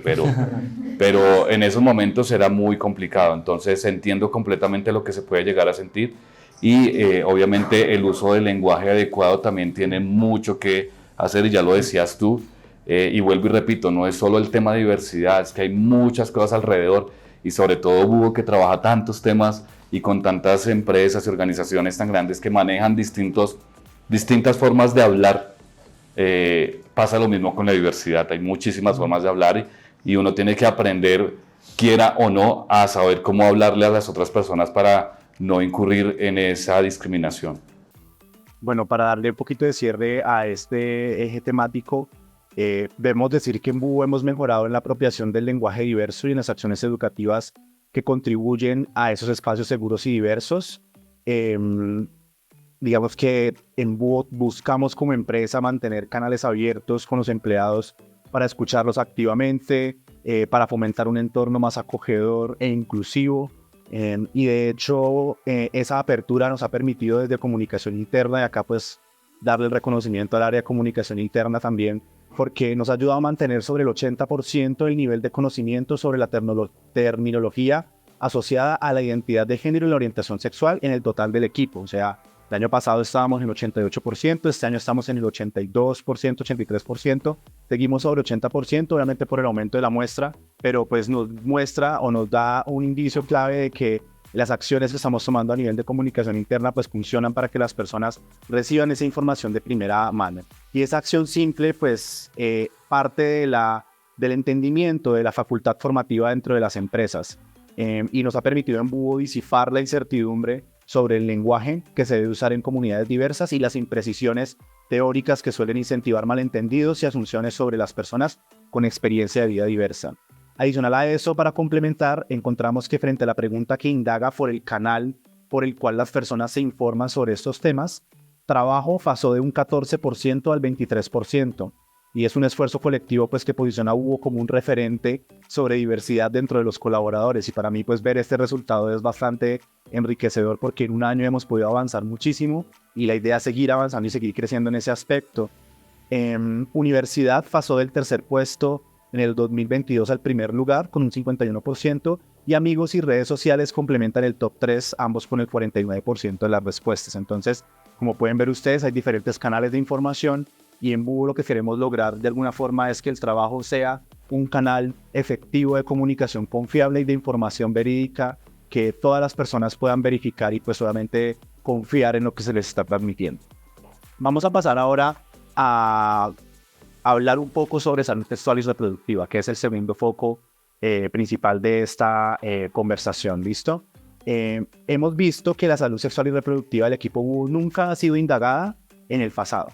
pero en esos momentos era muy complicado. Entonces entiendo completamente lo que se puede llegar a sentir y obviamente el uso del lenguaje adecuado también tiene mucho que hacer y ya lo decías tú. Y vuelvo y repito, no es solo el tema de diversidad, es que hay muchas cosas alrededor y sobre todo Hugo que trabaja tantos temas y con tantas empresas y organizaciones tan grandes que manejan distintas formas de hablar. Pasa lo mismo con la diversidad, hay muchísimas formas de hablar y uno tiene que aprender, quiera o no, a saber cómo hablarle a las otras personas para no incurrir en esa discriminación. Bueno, para darle un poquito de cierre a este eje temático, debemos decir que en BUBO hemos mejorado en la apropiación del lenguaje diverso y en las acciones educativas que contribuyen a esos espacios seguros y diversos. Digamos que en BUBO buscamos como empresa mantener canales abiertos con los empleados para escucharlos activamente, para fomentar un entorno más acogedor e inclusivo. Y de hecho, esa apertura nos ha permitido desde comunicación interna, y acá pues darle el reconocimiento al área de comunicación interna también, porque nos ha ayudado a mantener sobre el 80% el nivel de conocimiento sobre la terminología asociada a la identidad de género y la orientación sexual en el total del equipo. O sea, el año pasado estábamos en el 88%, este año estamos en el 82%, 83%, seguimos sobre 80%, obviamente por el aumento de la muestra, pero pues nos muestra o nos da un indicio clave de que las acciones que estamos tomando a nivel de comunicación interna pues funcionan para que las personas reciban esa información de primera mano. Y esa acción simple pues parte del entendimiento de la facultad formativa dentro de las empresas y nos ha permitido en BUBO disipar la incertidumbre sobre el lenguaje que se debe usar en comunidades diversas y las imprecisiones teóricas que suelen incentivar malentendidos y asunciones sobre las personas con experiencia de vida diversa. Adicional a eso, para complementar, encontramos que frente a la pregunta que indaga por el canal por el cual las personas se informan sobre estos temas, trabajo pasó de un 14% al 23%. Y es un esfuerzo colectivo pues que posiciona a BUBO como un referente sobre diversidad dentro de los colaboradores. Y para mí pues ver este resultado es bastante enriquecedor porque en un año hemos podido avanzar muchísimo y la idea es seguir avanzando y seguir creciendo en ese aspecto. Universidad pasó del tercer puesto en el 2022 al primer lugar con un 51% y amigos y redes sociales complementan el top 3, ambos con el 49% de las respuestas. Entonces, como pueden ver ustedes, hay diferentes canales de información y en BUBO lo que queremos lograr de alguna forma es que el trabajo sea un canal efectivo de comunicación confiable y de información verídica que todas las personas puedan verificar y pues solamente confiar en lo que se les está transmitiendo. Vamos a pasar ahora a hablar un poco sobre salud sexual y reproductiva, que es el segundo foco principal de esta conversación, ¿listo? Hemos visto que la salud sexual y reproductiva del equipo BUBO nunca ha sido indagada en el pasado.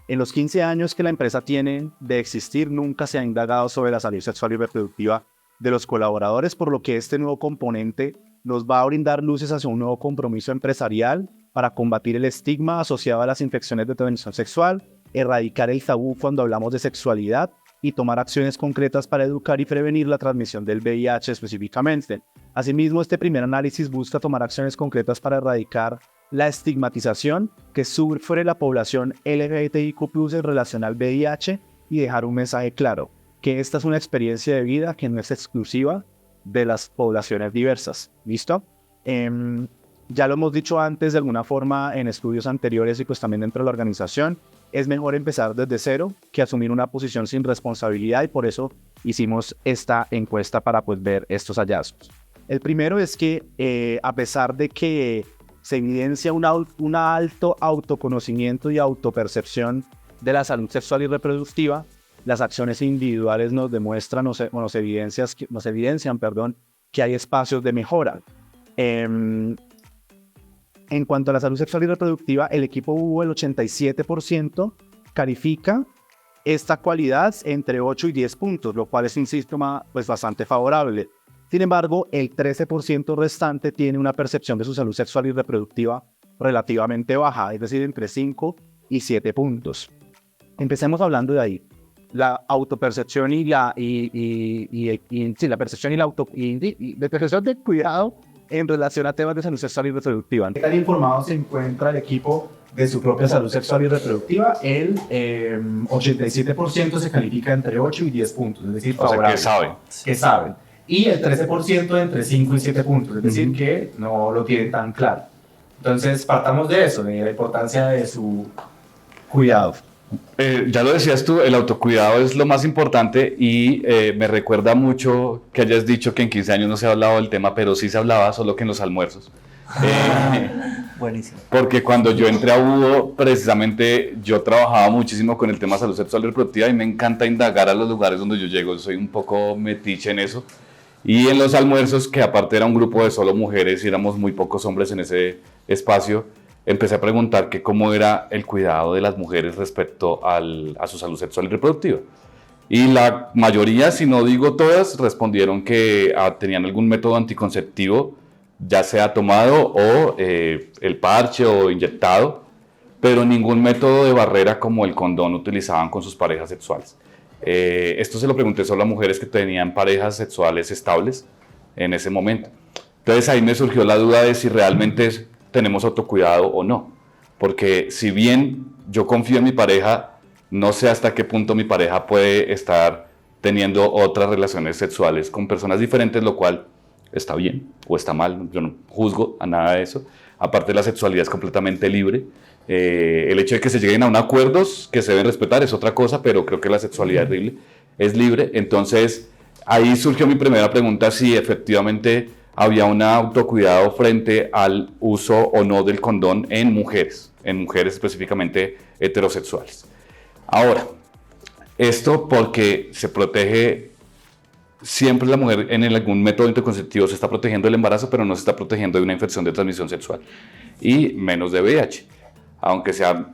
En los 15 años que la empresa tiene de existir, nunca se ha indagado sobre la salud sexual y reproductiva de los colaboradores, por lo que este nuevo componente nos va a brindar luces hacia un nuevo compromiso empresarial para combatir el estigma asociado a las infecciones de transmisión sexual, erradicar el tabú cuando hablamos de sexualidad y tomar acciones concretas para educar y prevenir la transmisión del VIH específicamente. Asimismo, este primer análisis busca tomar acciones concretas para erradicar la estigmatización que sufre la población LGBTIQ+ en relación al VIH y dejar un mensaje claro, que esta es una experiencia de vida que no es exclusiva de las poblaciones diversas. ¿Listo? Ya lo hemos dicho antes de alguna forma en estudios anteriores y pues también dentro de la organización, es mejor empezar desde cero que asumir una posición sin responsabilidad, y por eso hicimos esta encuesta para pues, ver estos hallazgos. El primero es que a pesar de que se evidencia un alto autoconocimiento y autopercepción de la salud sexual y reproductiva, las acciones individuales nos demuestran o nos evidencian que hay espacios de mejora. En cuanto a la salud sexual y reproductiva, el equipo Hugo, el 87%, califica esta cualidad entre 8 y 10 puntos, lo cual es un sistema pues, bastante favorable. Sin embargo, el 13% restante tiene una percepción de su salud sexual y reproductiva relativamente baja, es decir, entre 5 y 7 puntos. Empecemos hablando de ahí. La autopercepción y la percepción y la percepción de cuidado en relación a temas de salud sexual y reproductiva. ¿Qué tan informado se encuentra el equipo de su propia salud sexual y reproductiva? El 87% se califica entre 8 y 10 puntos, es decir, favorable. O sea, que saben. Y el 13% entre 5 y 7 puntos, es decir, que no lo tienen tan claro. Entonces, partamos de eso, de la importancia de su cuidado. Ya lo decías tú, el autocuidado es lo más importante y me recuerda mucho que hayas dicho que en 15 años no se ha hablado del tema, pero sí se hablaba, solo que en los almuerzos. Buenísimo. Porque cuando yo entré a Hugo, precisamente yo trabajaba muchísimo con el tema salud sexual y reproductiva y me encanta indagar a los lugares donde yo llego, soy un poco metiche en eso. Y en los almuerzos, que aparte era un grupo de solo mujeres y éramos muy pocos hombres en ese espacio, empecé a preguntar que cómo era el cuidado de las mujeres respecto a su salud sexual y reproductiva. Y la mayoría, si no digo todas, respondieron que tenían algún método anticonceptivo, ya sea tomado o el parche o inyectado, pero ningún método de barrera como el condón utilizaban con sus parejas sexuales. Esto se lo pregunté solo a mujeres que tenían parejas sexuales estables en ese momento. Entonces ahí me surgió la duda de si realmente tenemos autocuidado o no. Porque si bien yo confío en mi pareja, no sé hasta qué punto mi pareja puede estar teniendo otras relaciones sexuales con personas diferentes, lo cual está bien o está mal. Yo no juzgo a nada de eso. Aparte, la sexualidad es completamente libre. El hecho de que se lleguen a un acuerdos que se deben respetar es otra cosa, pero creo que la sexualidad es libre. Entonces, ahí surgió mi primera pregunta, si efectivamente había un autocuidado frente al uso o no del condón en mujeres específicamente heterosexuales. Ahora, esto porque se protege siempre la mujer en algún método anticonceptivo, se está protegiendo del embarazo, pero no se está protegiendo de una infección de transmisión sexual y menos de VIH, aunque sea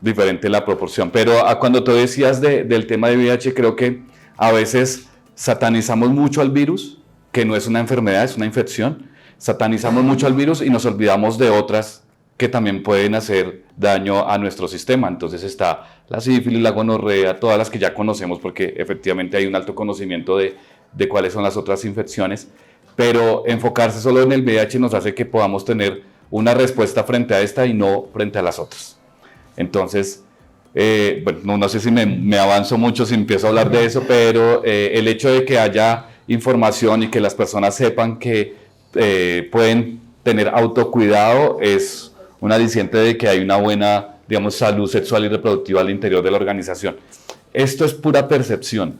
diferente la proporción. Pero cuando tú decías del tema de VIH, creo que a veces satanizamos mucho al virus, que no es una enfermedad, es una infección. Satanizamos mucho al virus y nos olvidamos de otras que también pueden hacer daño a nuestro sistema. Entonces está la sífilis, la gonorrea, todas las que ya conocemos, porque efectivamente hay un alto conocimiento de cuáles son las otras infecciones, pero enfocarse solo en el VIH nos hace que podamos tener una respuesta frente a esta y no frente a las otras. Entonces, bueno, no sé si me avanzo mucho si empiezo a hablar de eso, pero el hecho de que haya información y que las personas sepan que pueden tener autocuidado es un aliciente de que hay una buena, digamos, salud sexual y reproductiva al interior de la organización. Esto es pura percepción,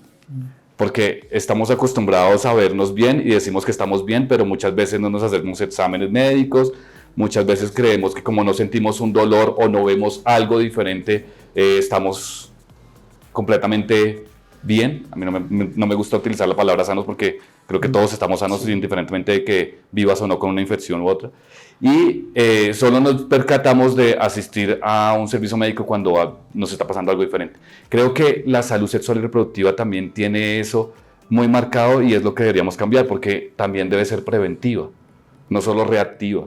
porque estamos acostumbrados a vernos bien y decimos que estamos bien, pero muchas veces no nos hacemos exámenes médicos, muchas veces creemos que como no sentimos un dolor o no vemos algo diferente, estamos completamente bien. A mí no me gusta utilizar la palabra sanos porque creo que todos estamos sanos indiferentemente de que vivas o no con una infección u otra. Y solo nos percatamos de asistir a un servicio médico cuando nos está pasando algo diferente. Creo que la salud sexual y reproductiva también tiene eso muy marcado y es lo que deberíamos cambiar porque también debe ser preventiva, no solo reactiva.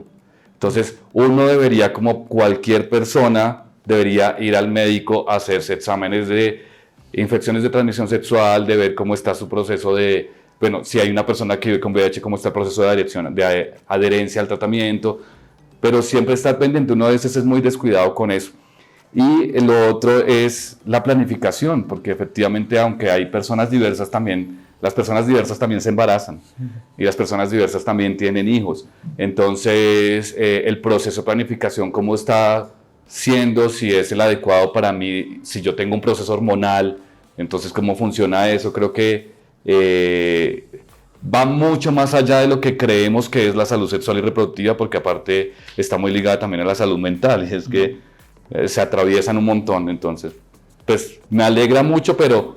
Entonces, uno debería, como cualquier persona, debería ir al médico a hacerse exámenes de infecciones de transmisión sexual, de ver cómo está su proceso de, bueno, si hay una persona que vive con VIH, cómo está el proceso de adherencia al tratamiento, pero siempre estar pendiente. Uno a veces es muy descuidado con eso. Y lo otro es la planificación, porque efectivamente, aunque hay personas diversas también, las personas diversas también se embarazan y las personas diversas también tienen hijos. Entonces, el proceso de planificación, cómo está siendo, si es el adecuado para mí, si yo tengo un proceso hormonal, entonces cómo funciona eso. Creo que va mucho más allá de lo que creemos que es la salud sexual y reproductiva, porque aparte está muy ligada también a la salud mental, y es que se atraviesan un montón. Entonces, pues me alegra mucho, pero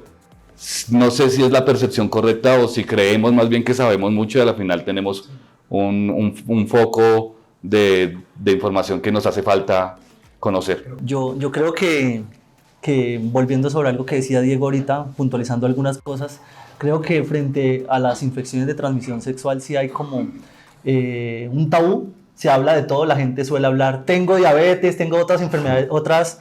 no sé si es la percepción correcta o si creemos más bien que sabemos mucho y a la final tenemos un foco de información que nos hace falta conocer. Yo creo que volviendo sobre algo que decía Diego ahorita, puntualizando algunas cosas, creo que frente a las infecciones de transmisión sexual sí hay como un tabú. Se habla de todo, la gente suele hablar, tengo diabetes, tengo otras enfermedades, otras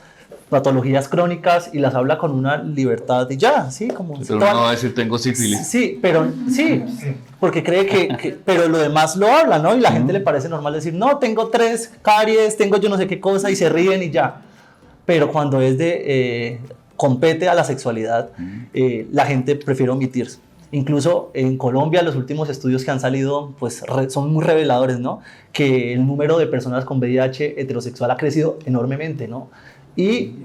patologías crónicas, y las habla con una libertad y ya, ¿sí? Como Pero uno no va a decir tengo sífilis. Sí, pero sí, porque cree pero lo demás lo habla, ¿no? Y la gente le parece normal decir, no, tengo 3 caries, tengo yo no sé qué cosa, y se ríen y ya. Pero cuando es compete a la sexualidad, la gente prefiere omitirse. Incluso en Colombia los últimos estudios que han salido pues son muy reveladores, ¿no? Que el número de personas con VIH heterosexual ha crecido enormemente, ¿no?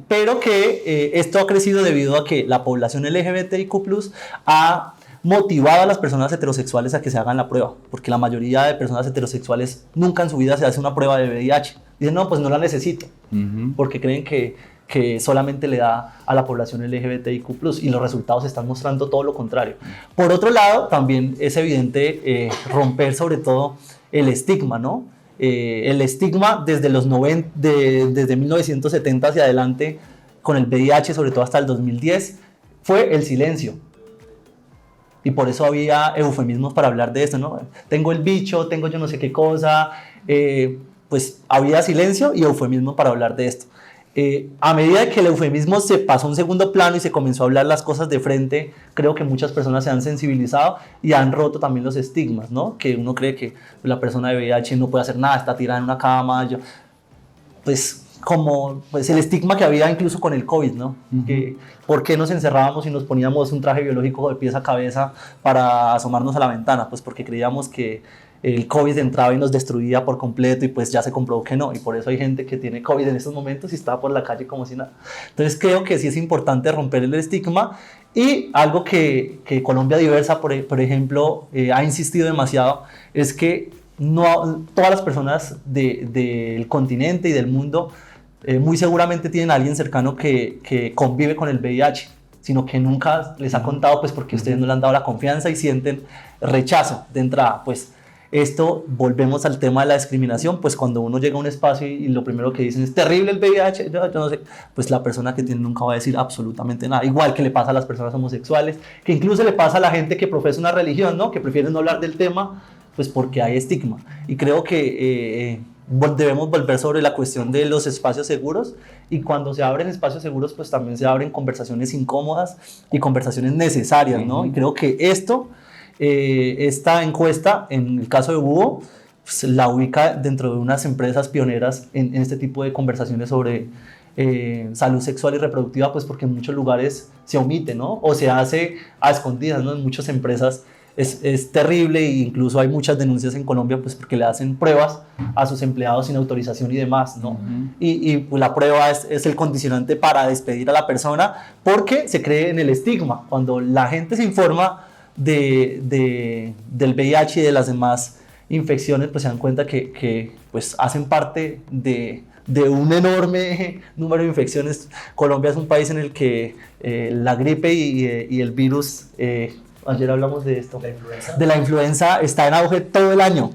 Pero que esto ha crecido debido a que la población LGBTIQ+ ha motivado a las personas heterosexuales a que se hagan la prueba, porque la mayoría de personas heterosexuales nunca en su vida se hace una prueba de VIH. Dicen, no, pues no la necesito, porque creen que solamente le da a la población LGBTIQ+, y los resultados están mostrando todo lo contrario. Por otro lado, también es evidente romper sobre todo el estigma, ¿no? El estigma desde desde 1970 hacia adelante con el VIH, sobre todo hasta el 2010, fue el silencio. Y por eso había eufemismos para hablar de esto, ¿no? Tengo el bicho, tengo yo no sé qué cosa, pues había silencio y eufemismo para hablar de esto. A medida que el eufemismo se pasó a un segundo plano y se comenzó a hablar las cosas de frente, creo que muchas personas se han sensibilizado y han roto también los estigmas, ¿no? Que uno cree que la persona de VIH no puede hacer nada, está tirada en una cama, pues el estigma que había incluso con el COVID, ¿no? Que, ¿por qué nos encerrábamos y nos poníamos un traje biológico de pies a cabeza para asomarnos a la ventana? Pues porque creíamos que el COVID entraba y nos destruía por completo, y pues ya se comprobó que no, y por eso hay gente que tiene COVID en estos momentos y está por la calle como si nada. Entonces creo que sí es importante romper el estigma, y algo que Colombia Diversa, por ejemplo, ha insistido demasiado, es que no todas las personas del continente y del mundo muy seguramente tienen a alguien cercano que convive con el VIH, sino que nunca les ha contado, pues porque ustedes no le han dado la confianza y sienten rechazo de entrada. Pues esto, volvemos al tema de la discriminación, pues cuando uno llega a un espacio y lo primero que dicen es terrible el VIH, yo no sé, pues la persona que tiene nunca va a decir absolutamente nada. Igual que le pasa a las personas homosexuales, que incluso le pasa a la gente que profesa una religión, ¿no? Que prefieren no hablar del tema, pues porque hay estigma. Y creo que debemos volver sobre la cuestión de los espacios seguros, y cuando se abren espacios seguros, pues también se abren conversaciones incómodas y conversaciones necesarias, ¿no? Y creo que esta encuesta, en el caso de Búho, pues, la ubica dentro de unas empresas pioneras en este tipo de conversaciones sobre salud sexual y reproductiva, pues porque en muchos lugares se omite, ¿no? O se hace a escondidas, ¿no? En muchas empresas es terrible, e incluso hay muchas denuncias en Colombia, pues porque le hacen pruebas a sus empleados sin autorización y demás, ¿no? Y pues, la prueba es el condicionante para despedir a la persona, porque se cree en el estigma. Cuando la gente se informa del VIH y de las demás infecciones, pues se dan cuenta que pues hacen parte de un enorme número de infecciones. Colombia es un país en el que la gripe y el virus, ayer hablamos de esto, de la influenza, está en auge todo el año,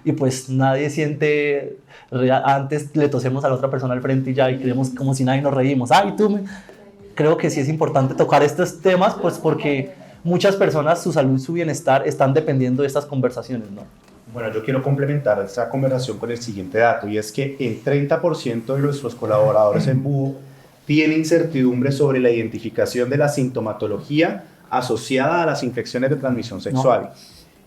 y pues nadie siente, antes le tosemos a la otra persona al frente y ya, y creemos como si nadie nos reímos, creo que sí es importante tocar estos temas, pues porque muchas personas, su salud y su bienestar están dependiendo de estas conversaciones, ¿no? Bueno, yo quiero complementar esta conversación con el siguiente dato, y es que el 30% de nuestros colaboradores en Búho tiene incertidumbre sobre la identificación de la sintomatología asociada a las infecciones de transmisión sexual. No.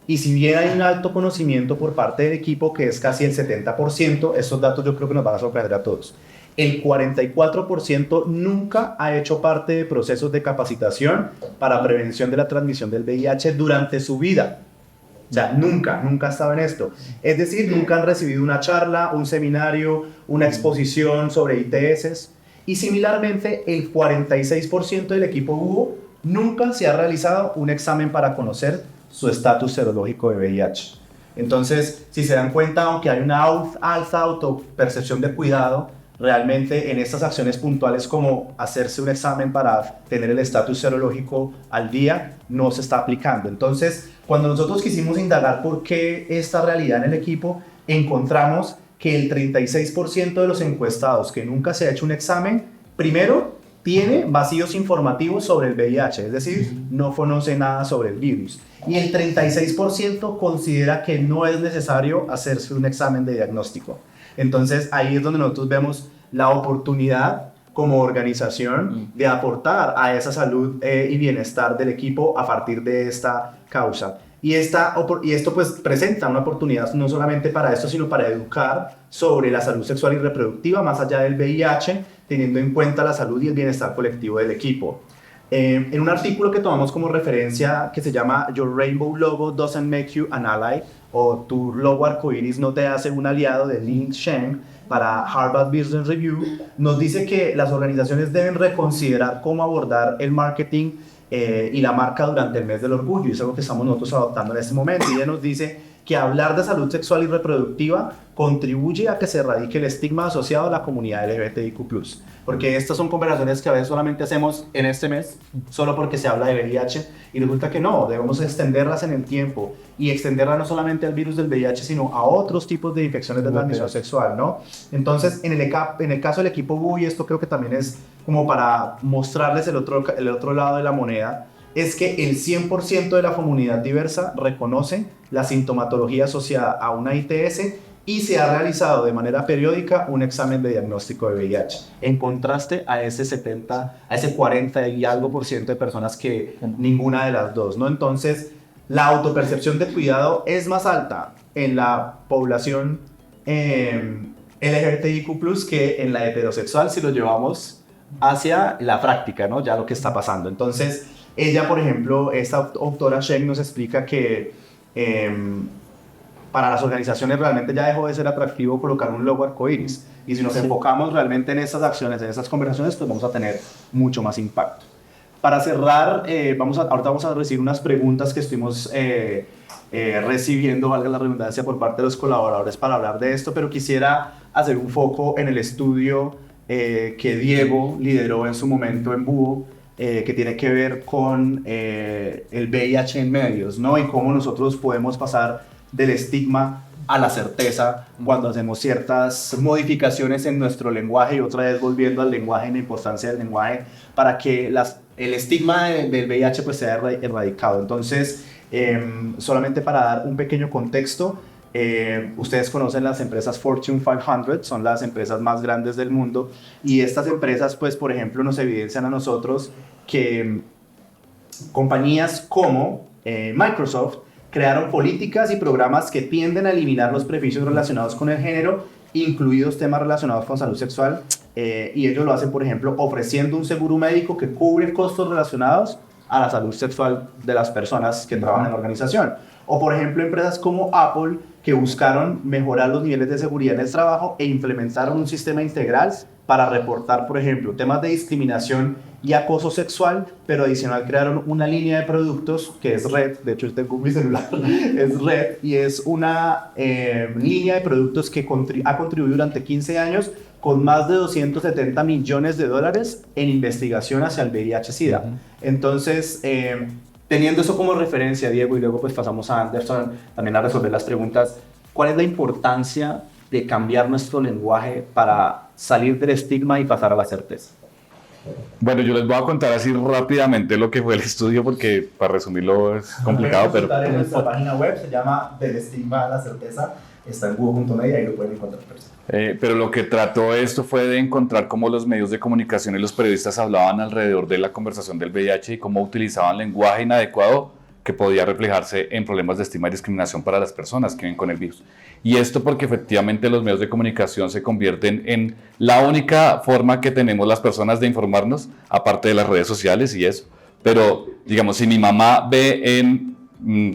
Y si bien hay un alto conocimiento por parte del equipo, que es casi el 70%, estos datos yo creo que nos van a sorprender a todos. El 44% nunca ha hecho parte de procesos de capacitación para prevención de la transmisión del VIH durante su vida. O sea, nunca ha estado en esto. Es decir, nunca han recibido una charla, un seminario, una exposición sobre ITS. Y similarmente, el 46% del equipo Búho nunca se ha realizado un examen para conocer su estatus serológico de VIH. Entonces, si se dan cuenta, aunque hay una alta autopercepción de cuidado, realmente en estas acciones puntuales como hacerse un examen para tener el estatus serológico al día, no se está aplicando. Entonces, cuando nosotros quisimos indagar por qué esta realidad en el equipo, encontramos que el 36% de los encuestados que nunca se ha hecho un examen, primero, tiene vacíos informativos sobre el VIH, es decir, no conoce nada sobre el virus. Y el 36% considera que no es necesario hacerse un examen de diagnóstico. Entonces, ahí es donde nosotros vemos la oportunidad como organización de aportar a esa salud y bienestar del equipo a partir de esta causa. Y esto pues presenta una oportunidad no solamente para esto, sino para educar sobre la salud sexual y reproductiva más allá del VIH, teniendo en cuenta la salud y el bienestar colectivo del equipo. En un artículo que tomamos como referencia que se llama Your Rainbow Logo Doesn't Make You an Ally, o Tu logo arcoíris no te hace un aliado, de Lin Sheng, para Harvard Business Review, nos dice que las organizaciones deben reconsiderar cómo abordar el marketing y la marca durante el mes del orgullo, y es algo que estamos nosotros adoptando en este momento. Y ella nos dice que hablar de salud sexual y reproductiva contribuye a que se erradique el estigma asociado a la comunidad LGBTIQ+. Porque estas son conversaciones que a veces solamente hacemos en este mes, solo porque se habla de VIH, y resulta que no, debemos extenderlas en el tiempo, y extenderlas no solamente al virus del VIH, sino a otros tipos de infecciones de transmisión sexual, ¿no? Entonces, en el caso del equipo Búho, y esto creo que también es como para mostrarles el otro lado de la moneda, es que el 100% de la comunidad diversa reconoce la sintomatología asociada a una ITS y se ha realizado de manera periódica un examen de diagnóstico de VIH, en contraste a ese 40 y algo por ciento de personas que ninguna de las dos, ¿no? Entonces, la autopercepción de cuidado es más alta en la población LGBTIQ+, que en la heterosexual, si lo llevamos hacia la práctica, ¿no? Ya lo que está pasando. Entonces, ella, por ejemplo, esta autora Sheng nos explica que para las organizaciones realmente ya dejó de ser atractivo colocar un logo arcoíris. Y si nos enfocamos realmente en estas acciones, en estas conversaciones, pues vamos a tener mucho más impacto. Para cerrar, ahorita vamos a recibir unas preguntas que estuvimos recibiendo, valga la redundancia, por parte de los colaboradores para hablar de esto, pero quisiera hacer un foco en el estudio que Diego lideró en su momento en Búho, que tiene que ver con el VIH en medios, ¿no? Y cómo nosotros podemos pasar del estigma a la certeza cuando hacemos ciertas modificaciones en nuestro lenguaje, y otra vez volviendo al lenguaje y la importancia del lenguaje para que el estigma del VIH pues sea erradicado. Entonces, solamente para dar un pequeño contexto, ustedes conocen las empresas Fortune 500, son las empresas más grandes del mundo, y estas empresas pues por ejemplo nos evidencian a nosotros que compañías como Microsoft crearon políticas y programas que tienden a eliminar los prejuicios relacionados con el género, incluidos temas relacionados con salud sexual, y ellos lo hacen por ejemplo ofreciendo un seguro médico que cubre costos relacionados a la salud sexual de las personas que trabajan en la organización. O por ejemplo empresas como Apple, que buscaron mejorar los niveles de seguridad en el trabajo e implementaron un sistema integral para reportar, por ejemplo, temas de discriminación y acoso sexual, pero adicional crearon una línea de productos que es Red, de hecho tengo mi celular, es Red, y es una línea de productos que ha contribuido durante 15 años con más de 270 millones de dólares en investigación hacia el VIH-Sida. Entonces, teniendo eso como referencia, Diego, y luego pues pasamos a Anderson también a resolver las preguntas, ¿cuál es la importancia de cambiar nuestro lenguaje para salir del estigma y pasar a la certeza? Bueno, yo les voy a contar así rápidamente lo que fue el estudio, porque para resumirlo es complicado, pero... En nuestra página web se llama Del estigma a la certeza, está en Búho.net y ahí lo pueden encontrar. Pero lo que trató esto fue de encontrar cómo los medios de comunicación y los periodistas hablaban alrededor de la conversación del VIH y cómo utilizaban lenguaje inadecuado que podía reflejarse en problemas de estigma y discriminación para las personas que viven con el virus. Y esto porque efectivamente los medios de comunicación se convierten en la única forma que tenemos las personas de informarnos, aparte de las redes sociales y eso. Pero, digamos, si mi mamá ve en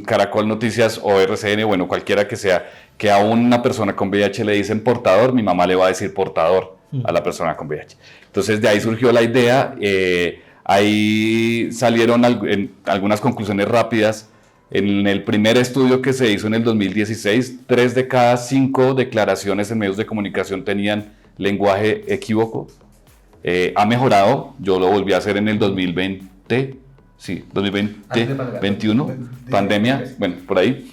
Caracol Noticias o RCN, bueno, cualquiera que sea, que a una persona con VIH le dicen portador, mi mamá le va a decir portador a la persona con VIH. Entonces de ahí surgió la idea, ahí salieron algunas conclusiones rápidas. En el primer estudio que se hizo en el 2016, 3 de cada 5 declaraciones en medios de comunicación tenían lenguaje equívoco. Ha mejorado, yo lo volví a hacer en el 2020, sí, 2021, pandemia, bueno, por ahí.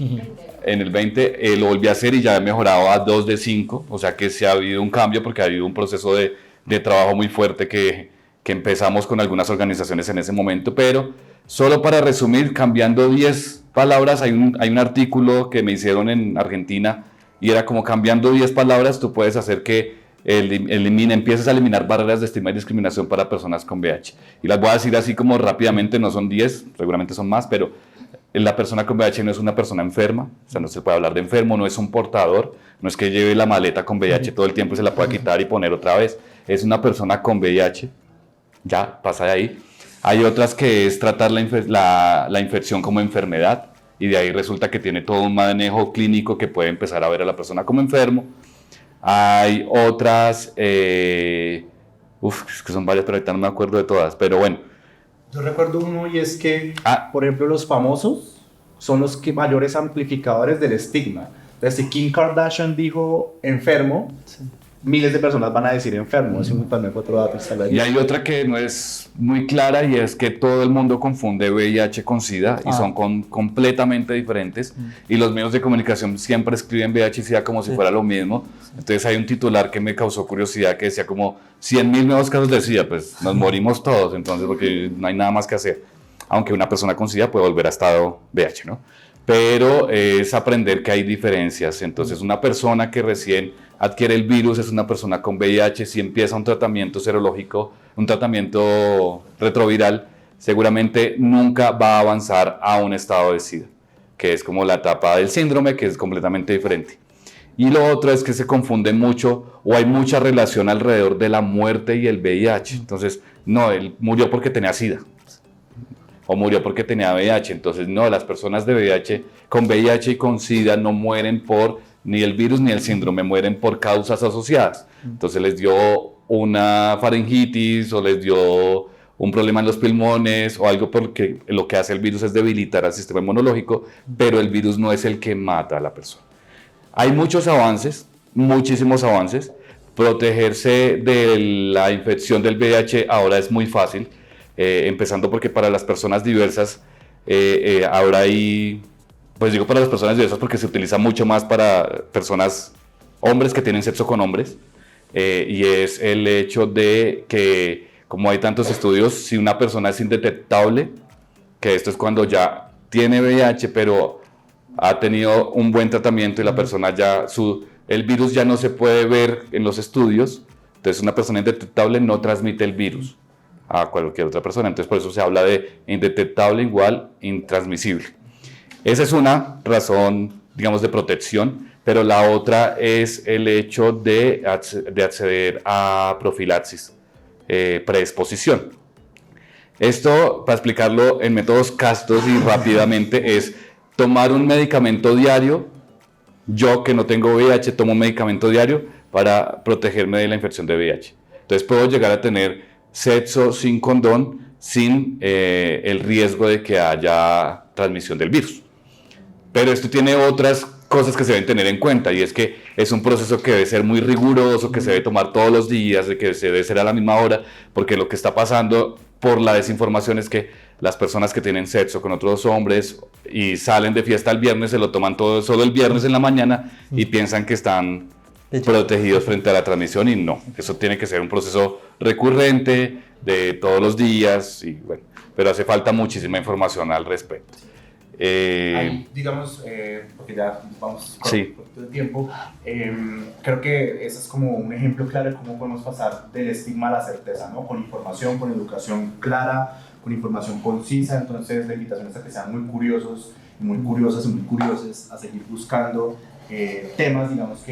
En el 20 lo volví a hacer y ya he mejorado a 2 de 5, o sea que sí ha habido un cambio porque ha habido un proceso de trabajo muy fuerte que empezamos con algunas organizaciones en ese momento, pero solo para resumir, cambiando 10 palabras, hay un artículo que me hicieron en Argentina y era como cambiando 10 palabras, tú puedes hacer que empieces a eliminar barreras de estigma y discriminación para personas con VIH. Y las voy a decir así como rápidamente, no son 10, seguramente son más, pero la persona con VIH no es una persona enferma, o sea, no se puede hablar de enfermo, no es un portador, no es que lleve la maleta con VIH todo el tiempo y se la pueda quitar y poner otra vez, es una persona con VIH, ya, pasa de ahí. Hay otras que es tratar la infección como enfermedad y de ahí resulta que tiene todo un manejo clínico que puede empezar a ver a la persona como enfermo. Hay otras, es que son varias, pero ahorita no me acuerdo de todas, pero bueno. Yo recuerdo uno y es que, por ejemplo, los famosos son los que mayores amplificadores del estigma. Entonces, si Kim Kardashian dijo enfermo, miles de personas van a decir enfermo. Es también otro dato. Y hay otra que no es muy clara y es que todo el mundo confunde VIH con SIDA y son completamente diferentes y los medios de comunicación siempre escriben VIH y SIDA como si fuera lo mismo. Entonces hay un titular que me causó curiosidad que decía como 100.000 nuevos casos de SIDA, pues nos morimos todos entonces porque no hay nada más que hacer, aunque una persona con SIDA puede volver a estado VIH, ¿no? Pero es aprender que hay diferencias. Entonces una persona que recién adquiere el virus es una persona con VIH, si empieza un tratamiento serológico, un tratamiento retroviral, seguramente nunca va a avanzar a un estado de SIDA, que es como la etapa del síndrome, que es completamente diferente. Y lo otro es que se confunde mucho o hay mucha relación alrededor de la muerte y el VIH. Entonces, no, él murió porque tenía SIDA o murió porque tenía VIH. Entonces, no, las personas de VIH, con VIH y con SIDA no mueren por ni el virus ni el síndrome, mueren por causas asociadas. Entonces les dio una faringitis o les dio un problema en los pulmones o algo porque lo que hace el virus es debilitar al sistema inmunológico, pero el virus no es el que mata a la persona. Hay muchos avances, muchísimos avances. Protegerse de la infección del VIH ahora es muy fácil, empezando porque para las personas diversas ahora hay... Pues digo para las personas diversas porque se utiliza mucho más para personas, hombres que tienen sexo con hombres, y es el hecho de que, como hay tantos estudios, si una persona es indetectable, que esto es cuando ya tiene VIH, pero ha tenido un buen tratamiento y la persona ya, el virus ya no se puede ver en los estudios, entonces una persona indetectable no transmite el virus a cualquier otra persona, entonces por eso se habla de indetectable igual intransmisible. Esa es una razón, digamos, de protección, pero la otra es el hecho de acceder a profilaxis, preexposición. Esto, para explicarlo en métodos castos y rápidamente, es tomar un medicamento diario. Yo, que no tengo VIH, tomo un medicamento diario para protegerme de la infección de VIH. Entonces puedo llegar a tener sexo sin condón, sin el riesgo de que haya transmisión del virus. Pero esto tiene otras cosas que se deben tener en cuenta y es que es un proceso que debe ser muy riguroso, que se debe tomar todos los días, que se debe hacer a la misma hora, porque lo que está pasando por la desinformación es que las personas que tienen sexo con otros hombres y salen de fiesta el viernes se lo toman todo solo el viernes en la mañana y piensan que están protegidos frente a la transmisión y no, eso tiene que ser un proceso recurrente de todos los días y bueno, pero hace falta muchísima información al respecto. Ahí, digamos, porque ya vamos con el tiempo, creo que ese es como un ejemplo claro de cómo podemos pasar del estigma a la certeza, ¿no? Con información, con educación clara, con información concisa. Entonces la invitación es a que sean muy curiosos, muy curiosas y muy curiosos a seguir buscando temas, digamos,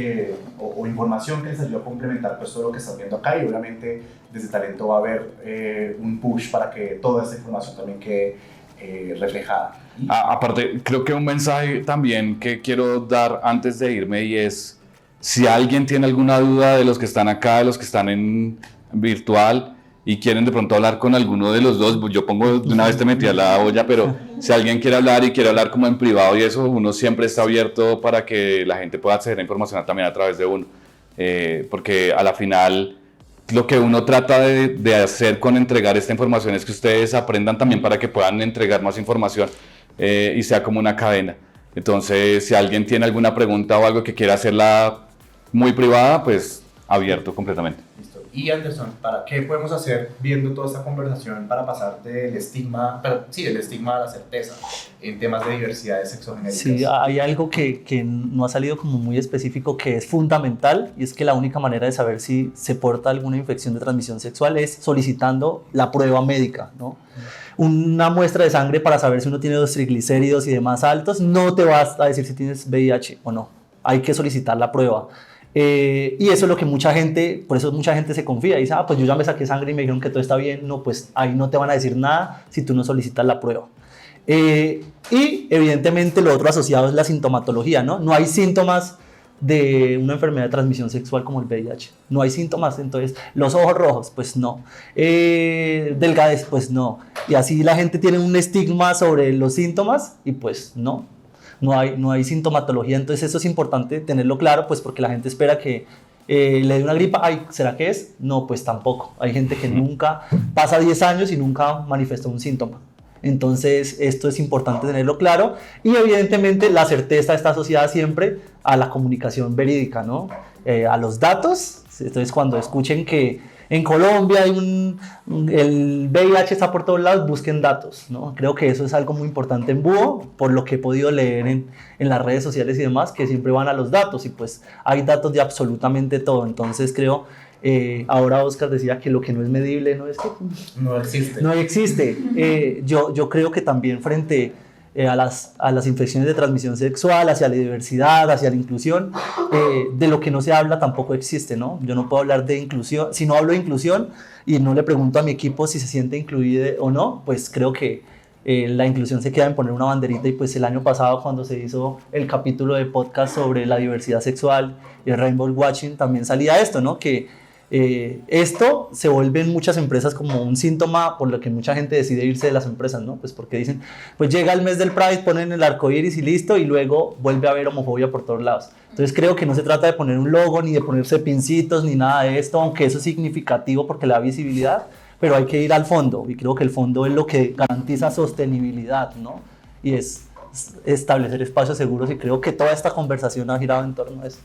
o información que les ayude a complementar pues, todo lo que están viendo acá, y obviamente desde Talento va a haber un push para que toda esta información también quede reflejada. Aparte, creo que un mensaje también que quiero dar antes de irme y es, si alguien tiene alguna duda de los que están acá, de los que están en virtual y quieren de pronto hablar con alguno de los dos, yo pongo, de una vez te metí a la olla, pero si alguien quiere hablar y quiere hablar como en privado y eso, uno siempre está abierto para que la gente pueda acceder a información también a través de uno, porque a la final lo que uno trata de hacer con entregar esta información es que ustedes aprendan también para que puedan entregar más información y sea como una cadena. Entonces, si alguien tiene alguna pregunta o algo que quiera hacerla muy privada, pues abierto completamente. Listo. Y Anderson, ¿qué podemos hacer viendo toda esta conversación para pasar del estigma, del estigma a la certeza en temas de diversidad sexogenéricas? Sí, hay algo que no ha salido como muy específico, que es fundamental, y es que la única manera de saber si se porta alguna infección de transmisión sexual es solicitando la prueba médica, ¿no? Una muestra de sangre para saber si uno tiene los triglicéridos y demás altos no te va a decir si tienes VIH o no. Hay que solicitar la prueba. Y eso es lo que mucha gente, por eso mucha gente se confía y dice, pues yo ya me saqué sangre y me dijeron que todo está bien. No, pues ahí no te van a decir nada si tú no solicitas la prueba. Y evidentemente lo otro asociado es la sintomatología, ¿no? No hay síntomas de una enfermedad de transmisión sexual como el VIH. No hay síntomas, entonces, los ojos rojos, pues no. Delgadez, pues no. Y así la gente tiene un estigma sobre los síntomas y pues no hay sintomatología. Entonces eso es importante tenerlo claro, pues porque la gente espera que le dé una gripa. Ay, ¿será que es? No, pues tampoco. Hay gente que nunca pasa 10 años y nunca manifestó un síntoma. Entonces esto es importante tenerlo claro, y evidentemente la certeza está asociada siempre a la comunicación verídica, ¿no? A los datos. Entonces cuando escuchen que en Colombia hay el VIH está por todos lados, busquen datos, ¿no? Creo que eso es algo muy importante en Búho, por lo que he podido leer en las redes sociales y demás, que siempre van a los datos, y pues hay datos de absolutamente todo. Entonces creo, ahora Oscar decía que lo que no es medible no existe. No existe. Yo creo que también frente a las infecciones de transmisión sexual, hacia la diversidad, hacia la inclusión, de lo que no se habla tampoco existe, ¿no? Yo no puedo hablar de inclusión, si no hablo de inclusión y no le pregunto a mi equipo si se siente incluido o no, pues creo que la inclusión se queda en poner una banderita. Y pues el año pasado, cuando se hizo el capítulo de podcast sobre la diversidad sexual y el Rainbow Watching, también salía esto, ¿no? Que esto se vuelve en muchas empresas como un síntoma por lo que mucha gente decide irse de las empresas, ¿no? Pues porque dicen, pues llega el mes del Pride, ponen el arco iris y listo, y luego vuelve a haber homofobia por todos lados. Entonces creo que no se trata de poner un logo, ni de ponerse pincitos, ni nada de esto, aunque eso es significativo porque le da visibilidad, pero hay que ir al fondo, y creo que el fondo es lo que garantiza sostenibilidad, ¿no? Y es establecer espacios seguros, y creo que toda esta conversación ha girado en torno a eso.